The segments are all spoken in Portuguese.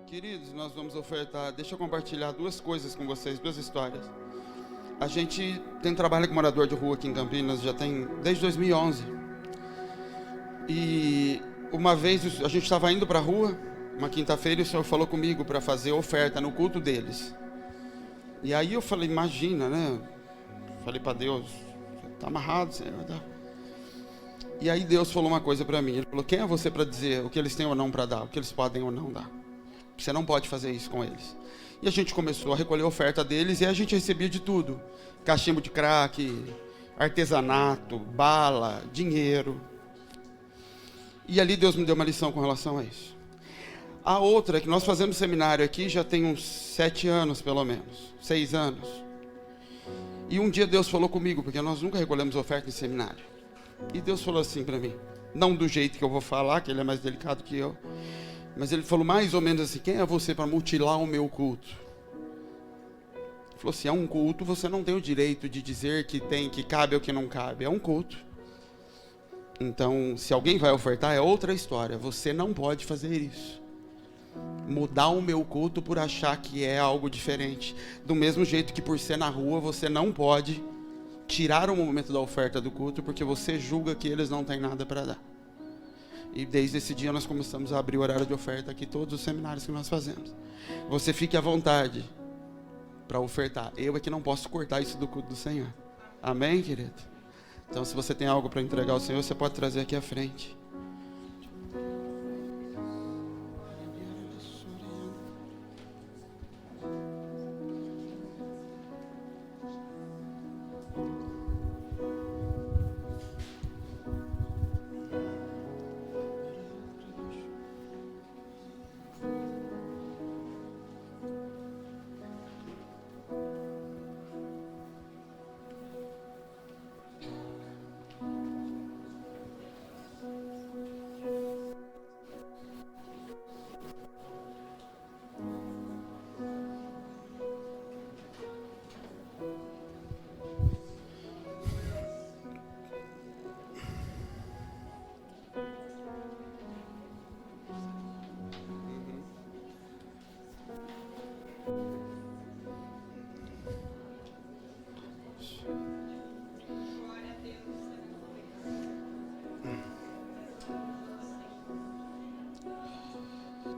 Queridos, nós vamos ofertar. Deixa eu compartilhar duas coisas com vocês, duas histórias. A gente tem trabalho com morador de rua aqui em Campinas, já tem desde 2011. E uma vez a gente estava indo para a rua, uma quinta-feira, e o Senhor falou comigo para fazer oferta no culto deles. E aí eu falei, imagina, né? Falei para Deus, tá amarrado, Senhor, tá? E aí Deus falou uma coisa para mim. Ele falou, quem é você para dizer o que eles têm ou não para dar, o que eles podem ou não dar? Você não pode fazer isso com eles. E a gente começou a recolher a oferta deles e a gente recebia de tudo. Cachimbo de crack, artesanato, bala, dinheiro. E ali Deus me deu uma lição com relação a isso. A outra é que nós fazemos seminário aqui já tem uns 7 anos, pelo menos. 6 anos. E um dia Deus falou comigo, porque nós nunca recolhemos oferta em seminário. E Deus falou assim para mim, não do jeito que eu vou falar, que ele é mais delicado que eu, mas ele falou mais ou menos assim, quem é você para mutilar o meu culto? Ele falou assim, é um culto, você não tem o direito de dizer que tem, que cabe ou que não cabe, é um culto. Então, se alguém vai ofertar, é outra história, você não pode fazer isso. Mudar o meu culto por achar que é algo diferente. Do mesmo jeito que por ser na rua, você não pode tirar o momento da oferta do culto, porque você julga que eles não têm nada para dar. E desde esse dia nós começamos a abrir o horário de oferta aqui, todos os seminários que nós fazemos. Você fique à vontade para ofertar. Eu é que não posso cortar isso do culto do Senhor. Amém, querido? Então, se você tem algo para entregar ao Senhor, você pode trazer aqui à frente.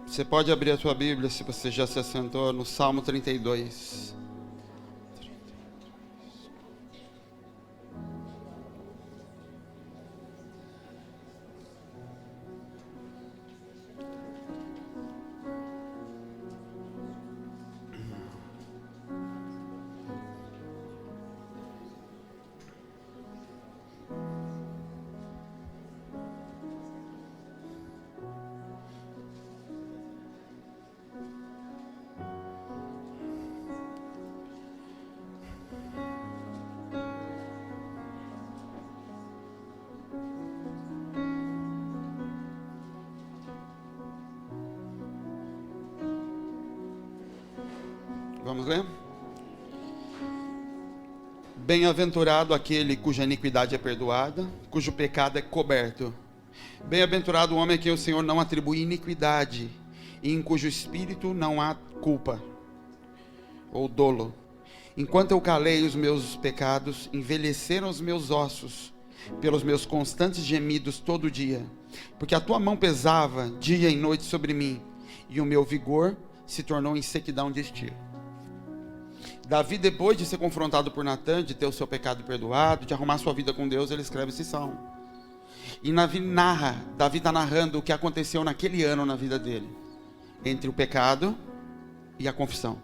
Você pode abrir a sua Bíblia, se você já se assentou, no Salmo 32. Vamos ler? Bem-aventurado aquele cuja iniquidade é perdoada, cujo pecado é coberto. Bem-aventurado o homem a quem o Senhor não atribui iniquidade, e em cujo espírito não há culpa ou dolo. Enquanto eu calei os meus pecados, envelheceram os meus ossos, pelos meus constantes gemidos todo dia, porque a tua mão pesava dia e noite sobre mim, e o meu vigor se tornou em sequidão de estio. Davi, depois de ser confrontado por Natã, de ter o seu pecado perdoado, de arrumar sua vida com Deus, ele escreve esse salmo. E Davi está narrando o que aconteceu naquele ano na vida dele, entre o pecado e a confissão.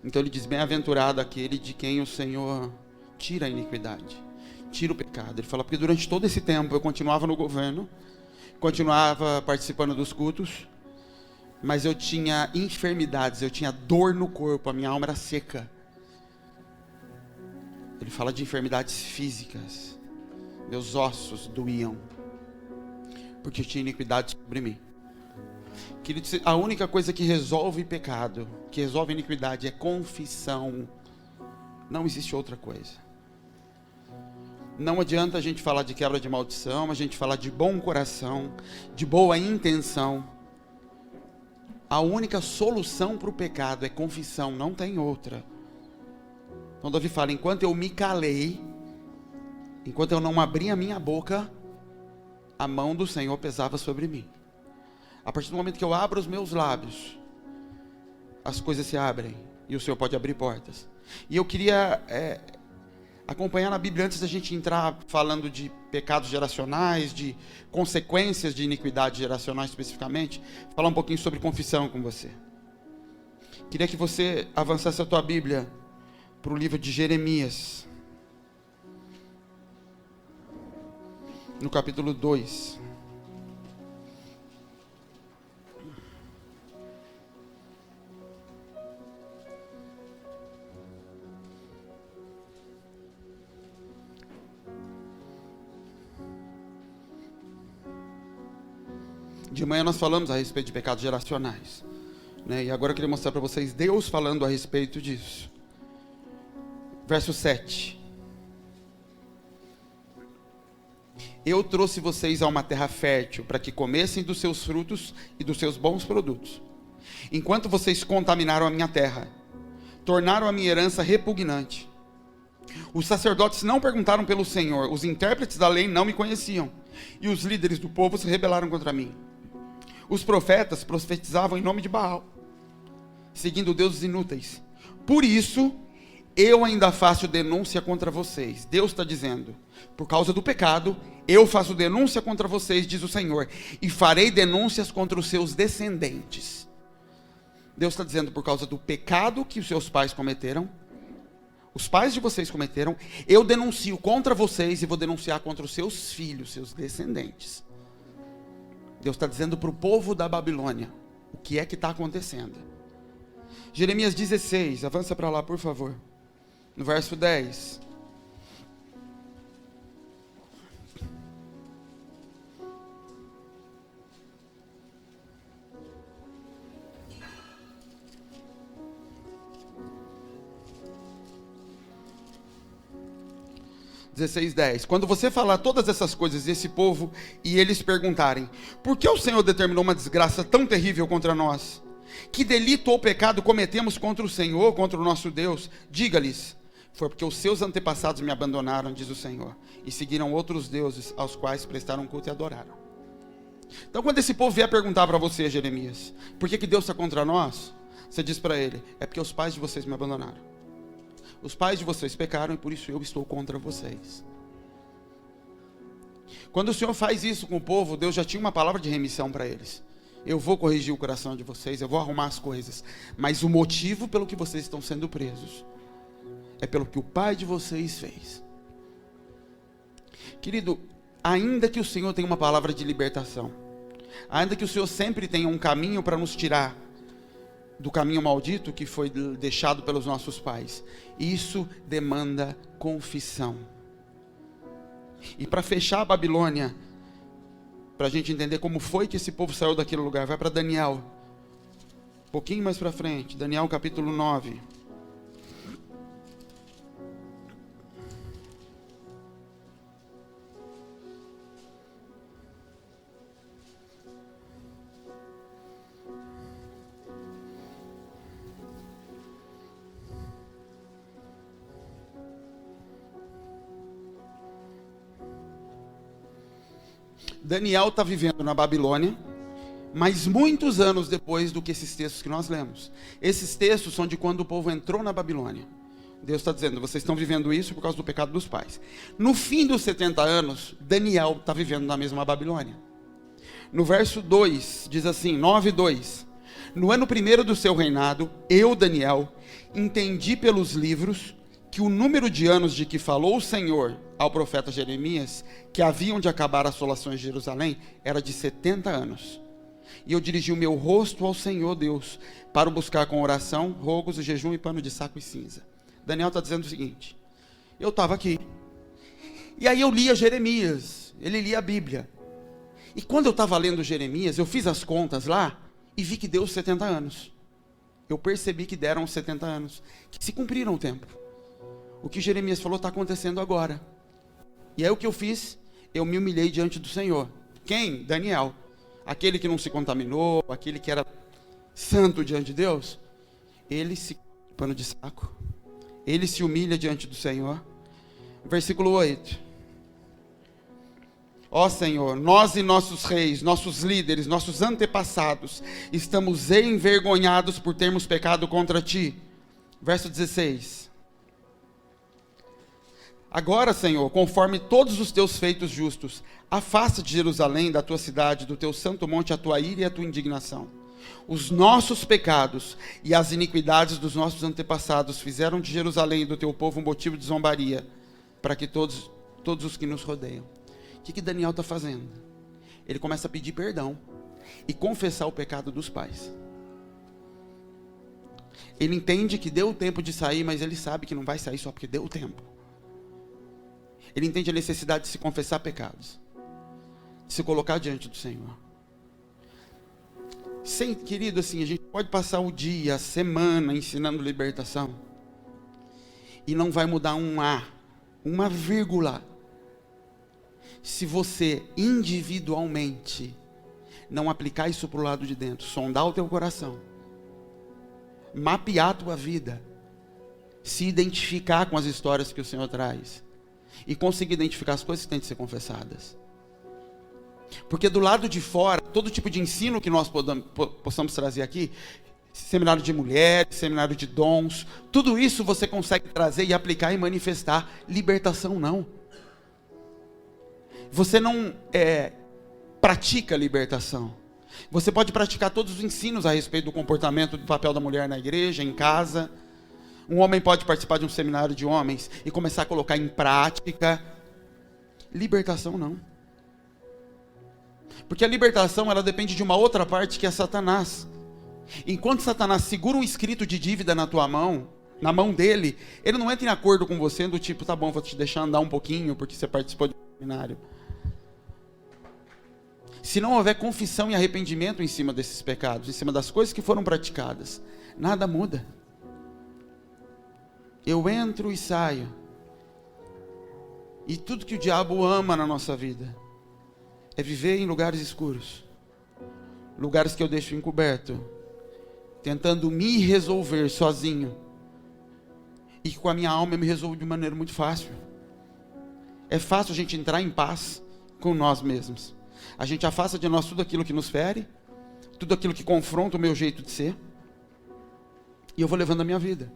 Então ele diz, bem-aventurado aquele de quem o Senhor tira a iniquidade, tira o pecado. Ele fala, porque durante todo esse tempo eu continuava no governo, continuava participando dos cultos, mas eu tinha enfermidades, eu tinha dor no corpo, a minha alma era seca. Ele fala de enfermidades físicas, meus ossos doíam, porque eu tinha iniquidade sobre mim. Querido, a única coisa que resolve pecado, que resolve iniquidade, é confissão. Não existe outra coisa. Não adianta a gente falar de quebra de maldição, a gente falar de bom coração, de boa intenção, A única solução para o pecado é confissão, não tem outra. Então Davi fala, enquanto eu me calei, enquanto eu não abri a minha boca, a mão do Senhor pesava sobre mim. A partir do momento que eu abro os meus lábios, as coisas se abrem, e o Senhor pode abrir portas. E eu queria acompanhar na Bíblia, antes da gente entrar falando de pecados geracionais, de consequências de iniquidade geracional especificamente, falar um pouquinho sobre confissão com você. Queria que você avançasse a tua Bíblia para o livro de Jeremias, no capítulo 2. De manhã nós falamos a respeito de pecados geracionais, né? E agora eu queria mostrar para vocês Deus falando a respeito disso. Verso 7. Eu trouxe vocês a uma terra fértil, para que comessem dos seus frutos e dos seus bons produtos. Enquanto vocês contaminaram a minha terra, tornaram a minha herança repugnante. Os sacerdotes não perguntaram pelo Senhor, os intérpretes da lei não me conheciam, e os líderes do povo se rebelaram contra mim. Os profetas profetizavam em nome de Baal, seguindo deuses inúteis. Por isso, eu ainda faço denúncia contra vocês. Deus está dizendo, por causa do pecado, eu faço denúncia contra vocês, diz o Senhor, e farei denúncias contra os seus descendentes. Deus está dizendo, por causa do pecado que os seus pais cometeram, os pais de vocês cometeram, eu denuncio contra vocês e vou denunciar contra os seus filhos, seus descendentes. Deus está dizendo para o povo da Babilônia o que é que está acontecendo. Jeremias 16, avança para lá por favor, no verso 10. Quando você falar todas essas coisas desse povo e eles perguntarem, por que o Senhor determinou uma desgraça tão terrível contra nós? Que delito ou pecado cometemos contra o Senhor, contra o nosso Deus? Diga-lhes, foi porque os seus antepassados me abandonaram, diz o Senhor, e seguiram outros deuses aos quais prestaram culto e adoraram. Então quando esse povo vier perguntar para você, Jeremias, por que Deus está contra nós? Você diz para ele, é porque os pais de vocês me abandonaram. Os pais de vocês pecaram e por isso eu estou contra vocês. Quando o Senhor faz isso com o povo, Deus já tinha uma palavra de remissão para eles. Eu vou corrigir o coração de vocês, eu vou arrumar as coisas. Mas o motivo pelo que vocês estão sendo presos é pelo que o pai de vocês fez. Querido, ainda que o Senhor tenha uma palavra de libertação, ainda que o Senhor sempre tenha um caminho para nos tirar do caminho maldito que foi deixado pelos nossos pais, isso demanda confissão. E para fechar a Babilônia, para a gente entender como foi que esse povo saiu daquele lugar, vai para Daniel, um pouquinho mais para frente, Daniel capítulo 9. Daniel está vivendo na Babilônia, mas muitos anos depois do que esses textos que nós lemos. Esses textos são de quando o povo entrou na Babilônia. Deus está dizendo, vocês estão vivendo isso por causa do pecado dos pais. No fim dos 70 anos, Daniel está vivendo na mesma Babilônia. No verso 2, diz assim, 9:2. No ano primeiro do seu reinado, eu, Daniel, entendi pelos livros que o número de anos de que falou o Senhor ao profeta Jeremias, que haviam de acabar as assolações de Jerusalém, era de 70 anos. E eu dirigi o meu rosto ao Senhor Deus, para o buscar com oração, rogos e jejum e pano de saco e cinza. Daniel está dizendo o seguinte, eu estava aqui, e aí eu lia Jeremias, ele lia a Bíblia, e quando eu estava lendo Jeremias, eu fiz as contas lá, e vi que deu 70 anos, eu percebi que deram 70 anos, que se cumpriram o tempo. O que Jeremias falou está acontecendo agora. E aí o que eu fiz? Eu me humilhei diante do Senhor. Quem? Daniel. Aquele que não se contaminou, aquele que era santo diante de Deus, ele se pano de saco, ele se humilha diante do Senhor. Versículo 8. Ó Senhor, nós e nossos reis, nossos líderes, nossos antepassados, estamos envergonhados por termos pecado contra ti. Verso 16. Agora, Senhor, conforme todos os teus feitos justos, afasta de Jerusalém, da tua cidade, do teu santo monte, a tua ira e a tua indignação. Os nossos pecados e as iniquidades dos nossos antepassados fizeram de Jerusalém e do teu povo um motivo de zombaria, para que todos os que nos rodeiam. O que Daniel está fazendo? Ele começa a pedir perdão e confessar o pecado dos pais. Ele entende que deu o tempo de sair, mas ele sabe que não vai sair só porque deu o tempo. Ele entende a necessidade de se confessar pecados, de se colocar diante do Senhor. Querido, assim, a gente pode passar o dia, a semana ensinando libertação e não vai mudar uma vírgula, se você individualmente não aplicar isso para o lado de dentro, sondar o teu coração, mapear a tua vida, se identificar com as histórias que o Senhor traz e conseguir identificar as coisas que têm de ser confessadas. Porque do lado de fora, todo tipo de ensino que nós possamos trazer aqui, seminário de mulheres, seminário de dons, tudo isso você consegue trazer e aplicar e manifestar. Libertação não. Você não pratica libertação. Você pode praticar todos os ensinos a respeito do comportamento, do papel da mulher na igreja, em casa. Um homem pode participar de um seminário de homens e começar a colocar em prática. Libertação não. Porque a libertação, ela depende de uma outra parte, que é Satanás. Enquanto Satanás segura um escrito de dívida na tua mão, na mão dele, ele não entra em acordo com você do tipo, tá bom, vou te deixar andar um pouquinho porque você participou de um seminário. Se não houver confissão e arrependimento em cima desses pecados, em cima das coisas que foram praticadas, nada muda. Eu entro e saio. E tudo que o diabo ama na nossa vida é viver em lugares escuros, lugares que eu deixo encoberto, tentando me resolver sozinho, e que com a minha alma eu me resolvo de maneira muito fácil. É fácil a gente entrar em paz com nós mesmos. A gente afasta de nós tudo aquilo que nos fere, tudo aquilo que confronta o meu jeito de ser, e eu vou levando a minha vida.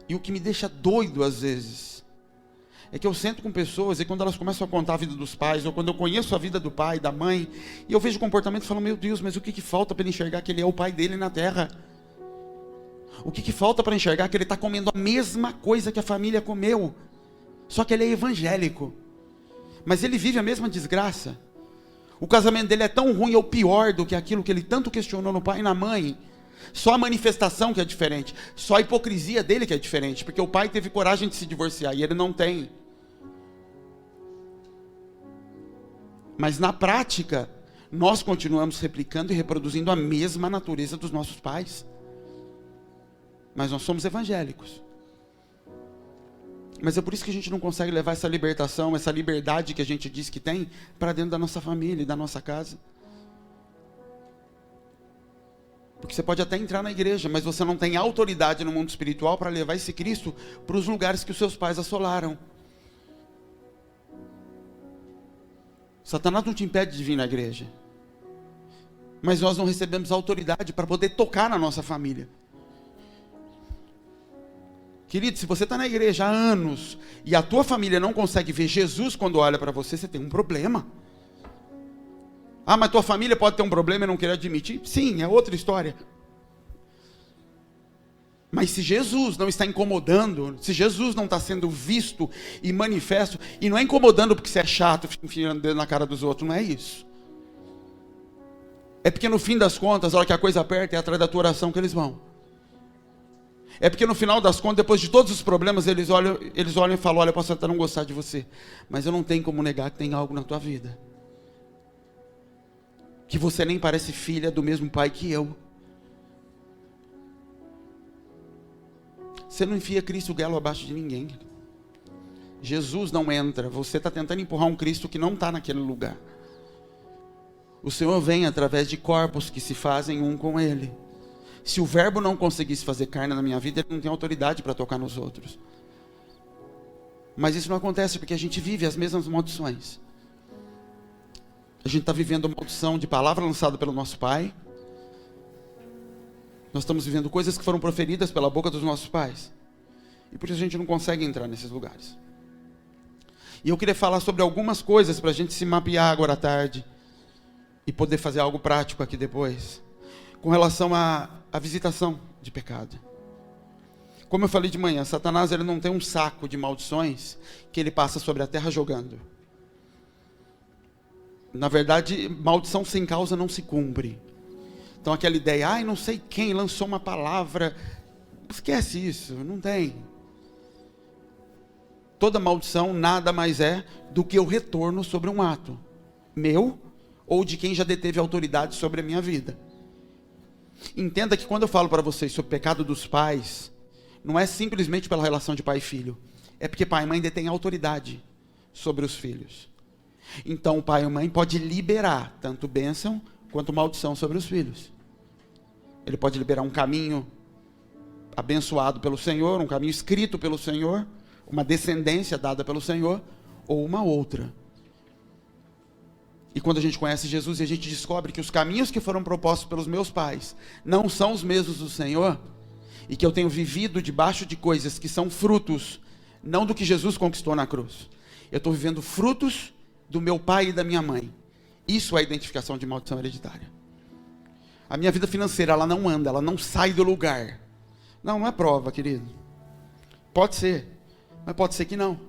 E o que me deixa doido às vezes é que eu sento com pessoas e quando elas começam a contar a vida dos pais, ou quando eu conheço a vida do pai, da mãe, e eu vejo o comportamento e falo, meu Deus, mas o que falta para ele enxergar que ele é o pai dele na terra? O que falta para enxergar que ele está comendo a mesma coisa que a família comeu, só que ele é evangélico, mas ele vive a mesma desgraça. O casamento dele é tão ruim ou pior do que aquilo que ele tanto questionou no pai e na mãe. Só a manifestação que é diferente, só a hipocrisia dele que é diferente, porque o pai teve coragem de se divorciar e ele não tem. Mas na prática, nós continuamos replicando e reproduzindo a mesma natureza dos nossos pais. Mas nós somos evangélicos. Mas é por isso que a gente não consegue levar essa libertação, essa liberdade que a gente diz que tem, para dentro da nossa família e da nossa casa. Porque você pode até entrar na igreja, mas você não tem autoridade no mundo espiritual para levar esse Cristo para os lugares que os seus pais assolaram. Satanás não te impede de vir na igreja, mas nós não recebemos autoridade para poder tocar na nossa família. Querido, se você está na igreja há anos e a tua família não consegue ver Jesus quando olha para você, você tem um problema. Ah, mas tua família pode ter um problema e não querer admitir? Sim, é outra história. Mas se Jesus não está incomodando, se Jesus não está sendo visto e manifesto, e não é incomodando porque você é chato, enfiando o dedo na cara dos outros, não é isso. É porque no fim das contas, a hora que a coisa aperta, é atrás da tua oração que eles vão. É porque no final das contas, depois de todos os problemas, eles olham e falam, olha, eu posso até não gostar de você, mas eu não tenho como negar que tem algo na tua vida. Que você nem parece filha do mesmo pai que eu. Você não enfia Cristo Galo abaixo de ninguém. Jesus não entra. Você está tentando empurrar um Cristo que não está naquele lugar. O Senhor vem através de corpos que se fazem um com Ele. Se o verbo não conseguisse fazer carne na minha vida, Ele não tem autoridade para tocar nos outros. Mas isso não acontece porque a gente vive as mesmas maldições. A gente está vivendo a maldição de palavra lançada pelo nosso pai. Nós estamos vivendo coisas que foram proferidas pela boca dos nossos pais. E por isso a gente não consegue entrar nesses lugares. E eu queria falar sobre algumas coisas para a gente se mapear agora à tarde. E poder fazer algo prático aqui depois. Com relação à visitação de pecado. Como eu falei de manhã, Satanás ele não tem um saco de maldições que ele passa sobre a terra jogando. Na verdade, maldição sem causa não se cumpre. Então aquela ideia, não sei quem lançou uma palavra, esquece isso, não tem. Toda maldição nada mais é do que o retorno sobre um ato meu ou de quem já deteve autoridade sobre a minha vida. Entenda que quando eu falo para vocês sobre o pecado dos pais, não é simplesmente pela relação de pai e filho, é porque pai e mãe detêm autoridade sobre os filhos. Então o pai e a mãe pode liberar tanto bênção quanto maldição sobre os filhos. Ele pode liberar um caminho abençoado pelo Senhor, um caminho escrito pelo Senhor, uma descendência dada pelo Senhor, ou uma outra. E quando a gente conhece Jesus e a gente descobre que os caminhos que foram propostos pelos meus pais não são os mesmos do Senhor, e que eu tenho vivido debaixo de coisas que são frutos, não do que Jesus conquistou na cruz. Eu estou vivendo frutos do meu pai e da minha mãe. Isso é a identificação de maldição hereditária. A minha vida financeira, ela não anda, ela não sai do lugar. Não é prova, querido. Pode ser, mas pode ser que não.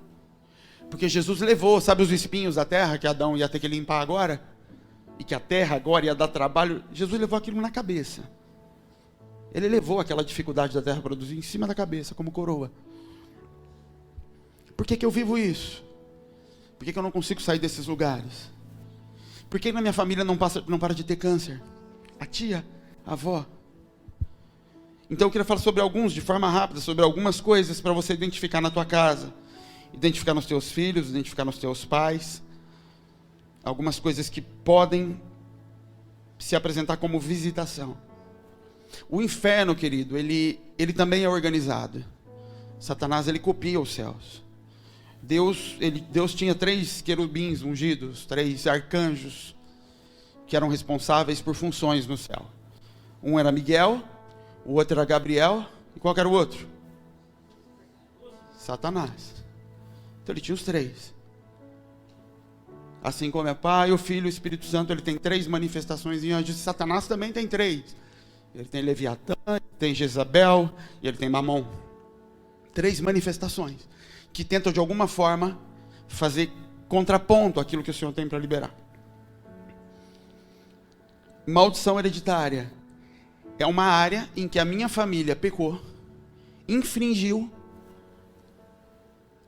Porque Jesus levou, sabe os espinhos da terra que Adão ia ter que limpar agora? E que a terra agora ia dar trabalho. Jesus levou aquilo na cabeça. Ele levou aquela dificuldade da terra produzir em cima da cabeça, como coroa. Por que eu vivo isso? Por que eu não consigo sair desses lugares? Por que na minha família não para de ter câncer? A tia, a avó. Então eu queria falar sobre alguns, de forma rápida, sobre algumas coisas para você identificar na tua casa. Identificar nos teus filhos, identificar nos teus pais. Algumas coisas que podem se apresentar como visitação. O inferno, querido, ele também é organizado. Satanás, ele copia os céus. Deus tinha 3 querubins ungidos, 3 arcanjos, que eram responsáveis por funções no céu. Um era Miguel, o outro era Gabriel, e qual era o outro? Satanás. Então ele tinha os 3. Assim como é Pai, o Filho e o Espírito Santo, ele tem 3 manifestações em anjos. Satanás também tem 3. Ele tem Leviatã, ele tem Jezabel e ele tem Mamon. 3 manifestações que tentam de alguma forma fazer contraponto àquilo que o Senhor tem para liberar. Maldição hereditária é uma área em que a minha família pecou, infringiu,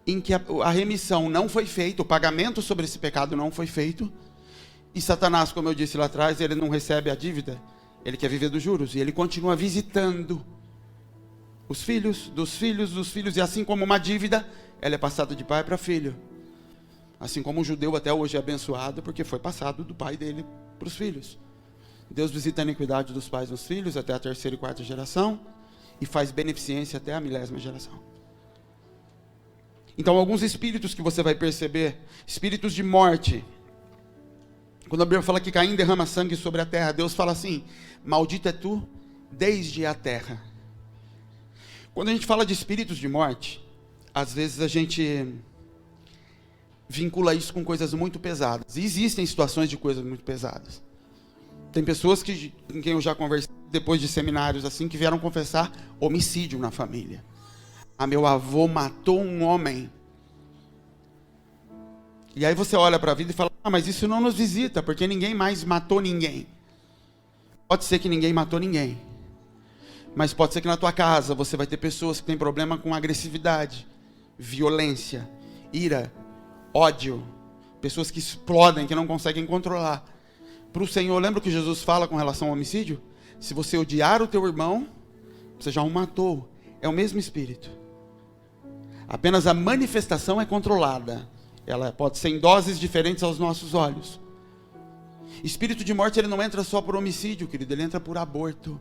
em que a remissão não foi feita, o pagamento sobre esse pecado não foi feito, e Satanás, como eu disse lá atrás, ele não recebe a dívida, ele quer viver dos juros, e ele continua visitando os filhos, dos filhos, dos filhos, e assim como uma dívida, ela é passada de pai para filho. Assim como o judeu até hoje é abençoado, porque foi passado do pai dele para os filhos. Deus visita a iniquidade dos pais nos filhos, até a 3ª e 4ª geração, e faz beneficência até a 1000ª geração. Então, alguns espíritos que você vai perceber, espíritos de morte. Quando a Bíblia fala que Caim derrama sangue sobre a terra, Deus fala assim: maldito é tu desde a terra. Quando a gente fala de espíritos de morte, às vezes a gente vincula isso com coisas muito pesadas. E existem situações de coisas muito pesadas. Tem pessoas com quem eu já conversei, depois de seminários assim, que vieram confessar homicídio na família. Meu avô matou um homem. E aí você olha para a vida e fala: mas isso não nos visita, porque ninguém mais matou ninguém. Pode ser que ninguém matou ninguém, mas pode ser que na tua casa você vai ter pessoas que têm problema com agressividade, violência, ira, ódio, pessoas que explodem, que não conseguem controlar. Para o Senhor, lembra o que Jesus fala com relação ao homicídio? Se você odiar o teu irmão, você já o matou. É o mesmo espírito. Apenas a manifestação é controlada. Ela pode ser em doses diferentes aos nossos olhos. Espírito de morte, ele não entra só por homicídio, querido, ele entra por aborto.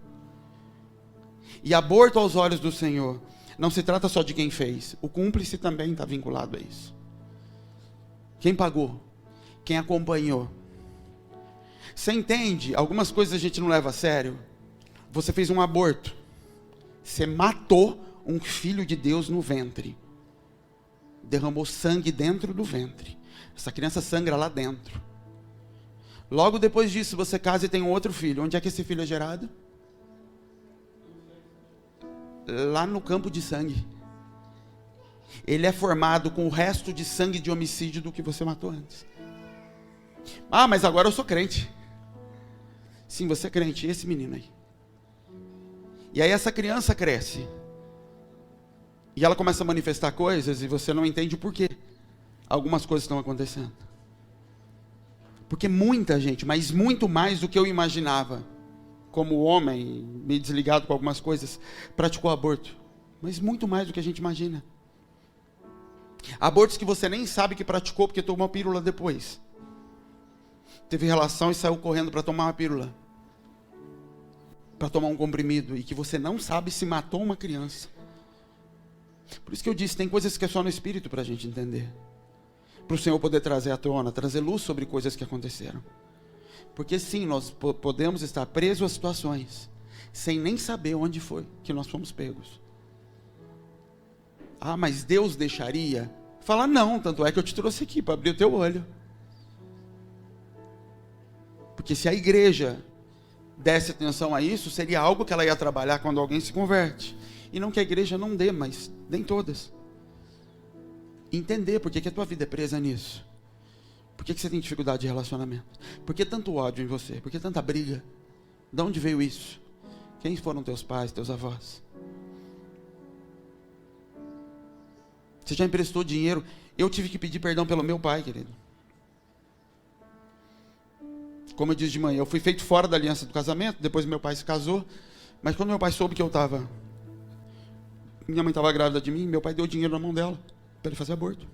E aborto aos olhos do Senhor não se trata só de quem fez, o cúmplice também está vinculado a isso. Quem pagou, quem acompanhou. Você entende? Algumas coisas a gente não leva a sério. Você fez um aborto, você matou um filho de Deus no ventre, derramou sangue dentro do ventre, essa criança sangra lá dentro. Logo depois disso você casa e tem um outro filho. Onde é que esse filho é gerado? Lá no campo de sangue. Ele é formado com o resto de sangue de homicídio do que você matou antes. Ah, mas agora eu sou crente. Sim, você é crente, esse menino aí. E aí essa criança cresce. E ela começa a manifestar coisas e você não entende o porquê. Algumas coisas estão acontecendo. Porque muita gente, mas muito mais do que eu imaginava, como homem, meio desligado com algumas coisas, praticou aborto. Mas muito mais do que a gente imagina. Abortos que você nem sabe que praticou porque tomou uma pílula depois. Teve relação e saiu correndo para tomar uma pílula. Para tomar um comprimido. E que você não sabe se matou uma criança. Por isso que eu disse, tem coisas que é só no Espírito para a gente entender. Para o Senhor poder trazer à tona, trazer luz sobre coisas que aconteceram. Porque sim, nós podemos estar presos a situações, sem nem saber onde foi que nós fomos pegos. Ah, mas Deus deixaria? Fala, não, tanto é que eu te trouxe aqui, para abrir o teu olho. Porque se a igreja desse atenção a isso, seria algo que ela ia trabalhar quando alguém se converte. E não que a igreja não dê, mas nem todas. Entender por que a tua vida é presa nisso. Por que você tem dificuldade de relacionamento? Por que tanto ódio em você? Por que tanta briga? De onde veio isso? Quem foram teus pais, teus avós? Você já emprestou dinheiro? Eu tive que pedir perdão pelo meu pai, querido. Como eu disse de manhã, eu fui feito fora da aliança do casamento, depois meu pai se casou, mas quando meu pai soube que minha mãe estava grávida de mim, meu pai deu dinheiro na mão dela, para ele fazer aborto.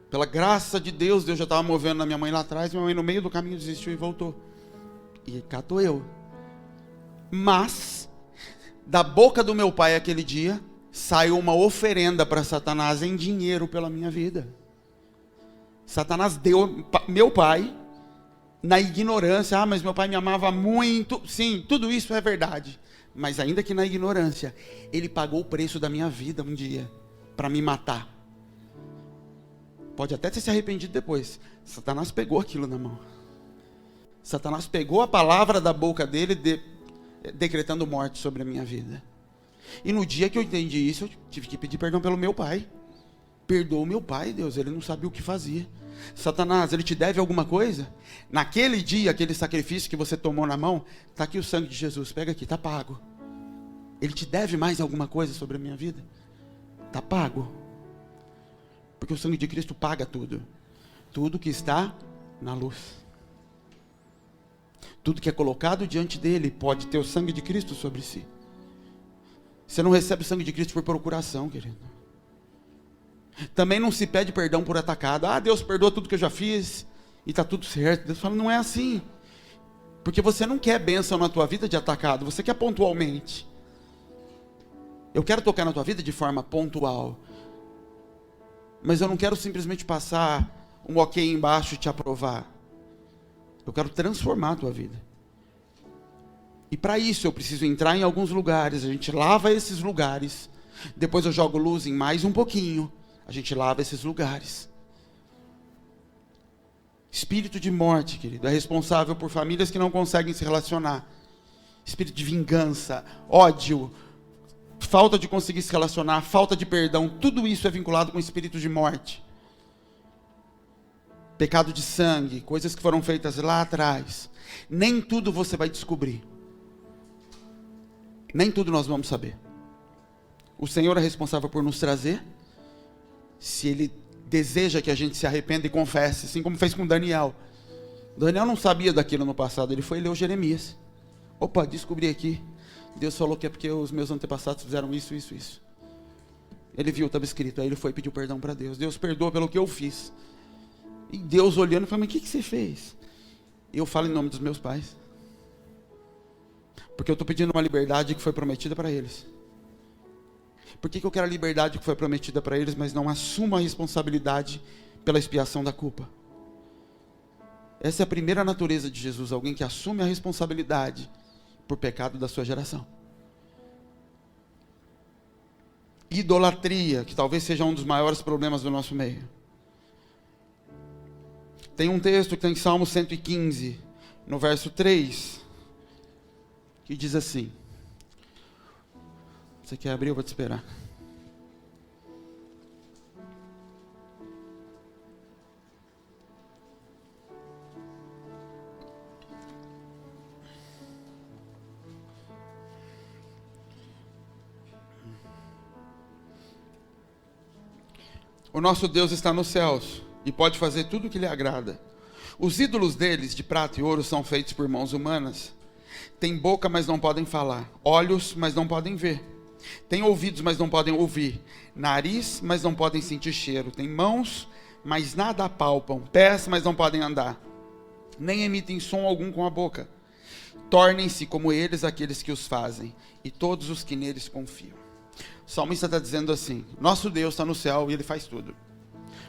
Pela graça de Deus, Deus já estava movendo na minha mãe lá atrás, minha mãe no meio do caminho desistiu e voltou. E cá estou eu. Mas, da boca do meu pai aquele dia, saiu uma oferenda para Satanás em dinheiro pela minha vida. Satanás deu meu pai, na ignorância, mas meu pai me amava muito. Sim, tudo isso é verdade. Mas ainda que na ignorância, ele pagou o preço da minha vida um dia, para me matar. Pode até ter se arrependido depois. Satanás pegou aquilo na mão. Satanás pegou a palavra da boca dele, decretando morte sobre a minha vida. E no dia que eu entendi isso, eu tive que pedir perdão pelo meu pai. Perdoa o meu pai, Deus, ele não sabia o que fazia. Satanás, ele te deve alguma coisa? Naquele dia, aquele sacrifício que você tomou na mão, está aqui o sangue de Jesus, pega aqui, está pago. Ele te deve mais alguma coisa sobre a minha vida? Está pago. Porque o sangue de Cristo paga tudo. Tudo que está na luz. Tudo que é colocado diante dele pode ter o sangue de Cristo sobre si. Você não recebe o sangue de Cristo por procuração, querido. Também não se pede perdão por atacado. Ah, Deus perdoa tudo que eu já fiz e está tudo certo. Deus fala, não é assim. Porque você não quer bênção na tua vida de atacado, você quer pontualmente. Eu quero tocar na tua vida de forma pontual. Mas eu não quero simplesmente passar um ok embaixo e te aprovar. Eu quero transformar a tua vida. E para isso eu preciso entrar em alguns lugares. A gente lava esses lugares. Depois eu jogo luz em mais um pouquinho. A gente lava esses lugares. Espírito de morte, querido, é responsável por famílias que não conseguem se relacionar. Espírito de vingança, ódio, falta de conseguir se relacionar, falta de perdão, tudo isso é vinculado com espírito de morte. Pecado de sangue, coisas que foram feitas lá atrás. Nem tudo você vai descobrir. Nem tudo nós vamos saber. O Senhor é responsável por nos trazer. Se Ele deseja que a gente se arrependa e confesse, assim como fez com Daniel. Daniel não sabia daquilo no passado, ele foi ler o Jeremias. Opa, descobri aqui. Deus falou que é porque os meus antepassados fizeram isso, isso, isso. Ele viu, estava escrito, aí ele foi e pediu perdão para Deus. Deus perdoa pelo que eu fiz. E Deus olhando, falando, mas o que você fez? Eu falo em nome dos meus pais. Porque eu estou pedindo uma liberdade que foi prometida para eles. Por que eu quero a liberdade que foi prometida para eles, mas não assumo a responsabilidade pela expiação da culpa? Essa é a primeira natureza de Jesus, alguém que assume a responsabilidade por pecado da sua geração. Idolatria, que talvez seja um dos maiores problemas do nosso meio. Tem um texto que está em Salmo 115, no verso 3, que diz assim. Você quer abrir? Eu vou te esperar. O nosso Deus está nos céus e pode fazer tudo o que lhe agrada. Os ídolos deles, de prata e ouro, são feitos por mãos humanas. Têm boca, mas não podem falar. Olhos, mas não podem ver. Têm ouvidos, mas não podem ouvir. Nariz, mas não podem sentir cheiro. Têm mãos, mas nada apalpam. Pés, mas não podem andar. Nem emitem som algum com a boca. Tornem-se como eles aqueles que os fazem, e todos os que neles confiam. O salmista está dizendo assim, nosso Deus está no céu e Ele faz tudo.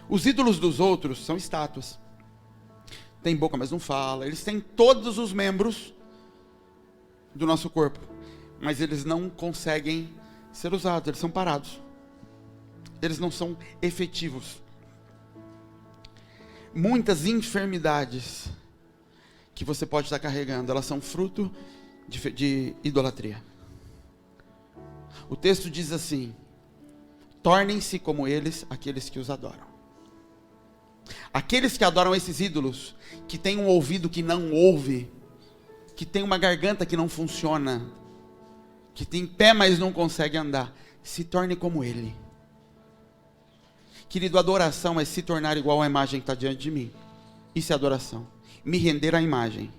Os ídolos dos outros são estátuas. Tem boca, mas não fala. Eles têm todos os membros do nosso corpo, mas eles não conseguem ser usados, eles são parados. Eles não são efetivos. Muitas enfermidades que você pode estar carregando, elas são fruto de idolatria. O texto diz assim, tornem-se como eles, aqueles que os adoram. Aqueles que adoram esses ídolos, que têm um ouvido que não ouve, que tem uma garganta que não funciona, que tem pé, mas não consegue andar, se torne como ele. Querido, adoração é se tornar igual à imagem que está diante de mim. Isso é adoração. Me render à imagem.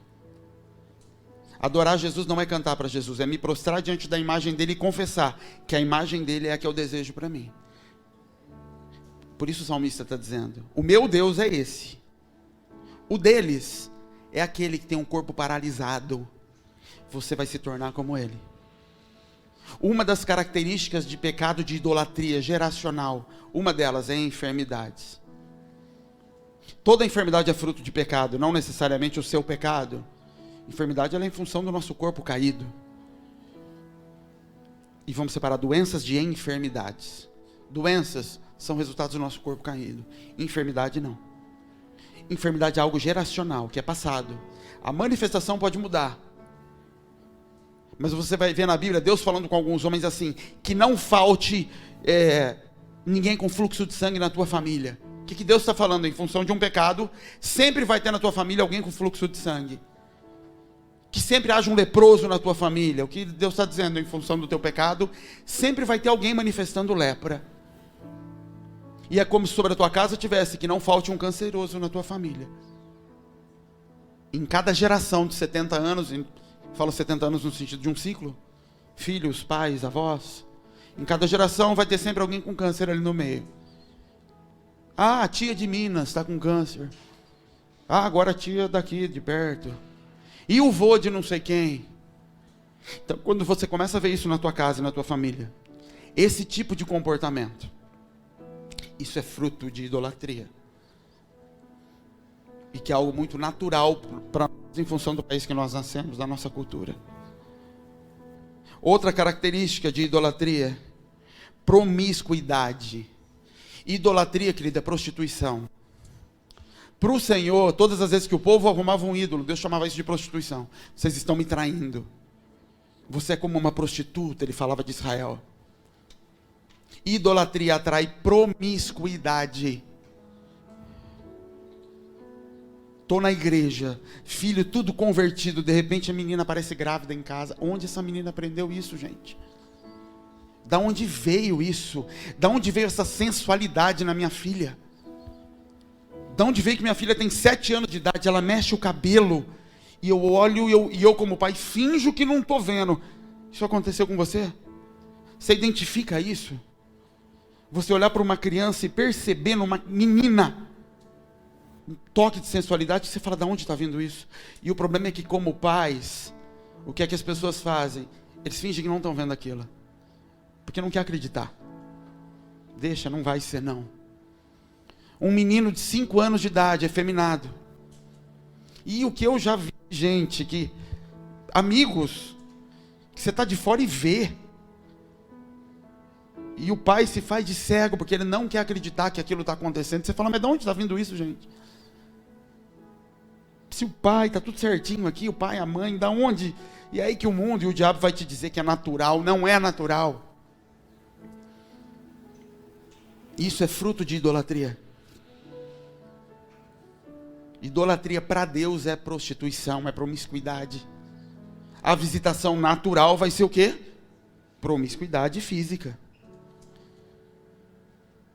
Adorar Jesus não é cantar para Jesus, é me prostrar diante da imagem dele e confessar que a imagem dele é a que eu desejo para mim. Por isso o salmista está dizendo, o meu Deus é esse. O deles é aquele que tem um corpo paralisado. Você vai se tornar como ele. Uma das características de pecado de idolatria geracional, uma delas é enfermidades. Toda enfermidade é fruto de pecado, não necessariamente o seu pecado. Enfermidade ela é em função do nosso corpo caído. E vamos separar doenças de enfermidades. Doenças são resultados do nosso corpo caído. Enfermidade não. Enfermidade é algo geracional, que é passado. A manifestação pode mudar. Mas você vai ver na Bíblia, Deus falando com alguns homens assim, que não falte ninguém com fluxo de sangue na tua família. O que Deus está falando? Em função de um pecado, sempre vai ter na tua família alguém com fluxo de sangue. Que sempre haja um leproso na tua família. O que Deus está dizendo em função do teu pecado, sempre vai ter alguém manifestando lepra. E é como se sobre a tua casa tivesse que não falte um canceroso na tua família. Em cada geração de 70 anos, falo 70 anos no sentido de um ciclo, filhos, pais, avós, em cada geração vai ter sempre alguém com câncer ali no meio. Ah, a tia de Minas está com câncer. Ah, agora a tia daqui de perto. E o vô de não sei quem. Então, quando você começa a ver isso na tua casa e na tua família, esse tipo de comportamento, isso é fruto de idolatria. E que é algo muito natural para nós, em função do país que nós nascemos, da nossa cultura. Outra característica de idolatria, promiscuidade. Idolatria, querida, é prostituição. Para o Senhor, todas as vezes que o povo arrumava um ídolo, Deus chamava isso de prostituição. Vocês estão me traindo. Você é como uma prostituta, ele falava de Israel. Idolatria atrai promiscuidade. Estou na igreja, filho tudo convertido, de repente a menina aparece grávida em casa. Onde essa menina aprendeu isso, gente? Da onde veio isso? Da onde veio essa sensualidade na minha filha? Da onde veio que minha filha tem 7 anos de idade, ela mexe o cabelo, e eu olho, e eu como pai finjo que não estou vendo. Isso aconteceu com você? Você identifica isso? Você olhar para uma criança e perceber numa menina um toque de sensualidade, você fala, de onde está vindo isso? E o problema é que, como pais, o que é que as pessoas fazem? Eles fingem que não estão vendo aquilo, porque não quer acreditar. Deixa, não vai ser não. Um menino de 5 anos de idade, efeminado. E o que eu já vi, gente, que amigos, que você está de fora e vê. E o pai se faz de cego, porque ele não quer acreditar que aquilo está acontecendo. Você fala, mas de onde está vindo isso, gente? Se o pai, está tudo certinho aqui, o pai, a mãe, da onde? E aí que o mundo e o diabo vai te dizer que é natural. Não é natural. Isso é fruto de idolatria. Idolatria para Deus é prostituição, é promiscuidade. A visitação natural vai ser o quê? Promiscuidade física.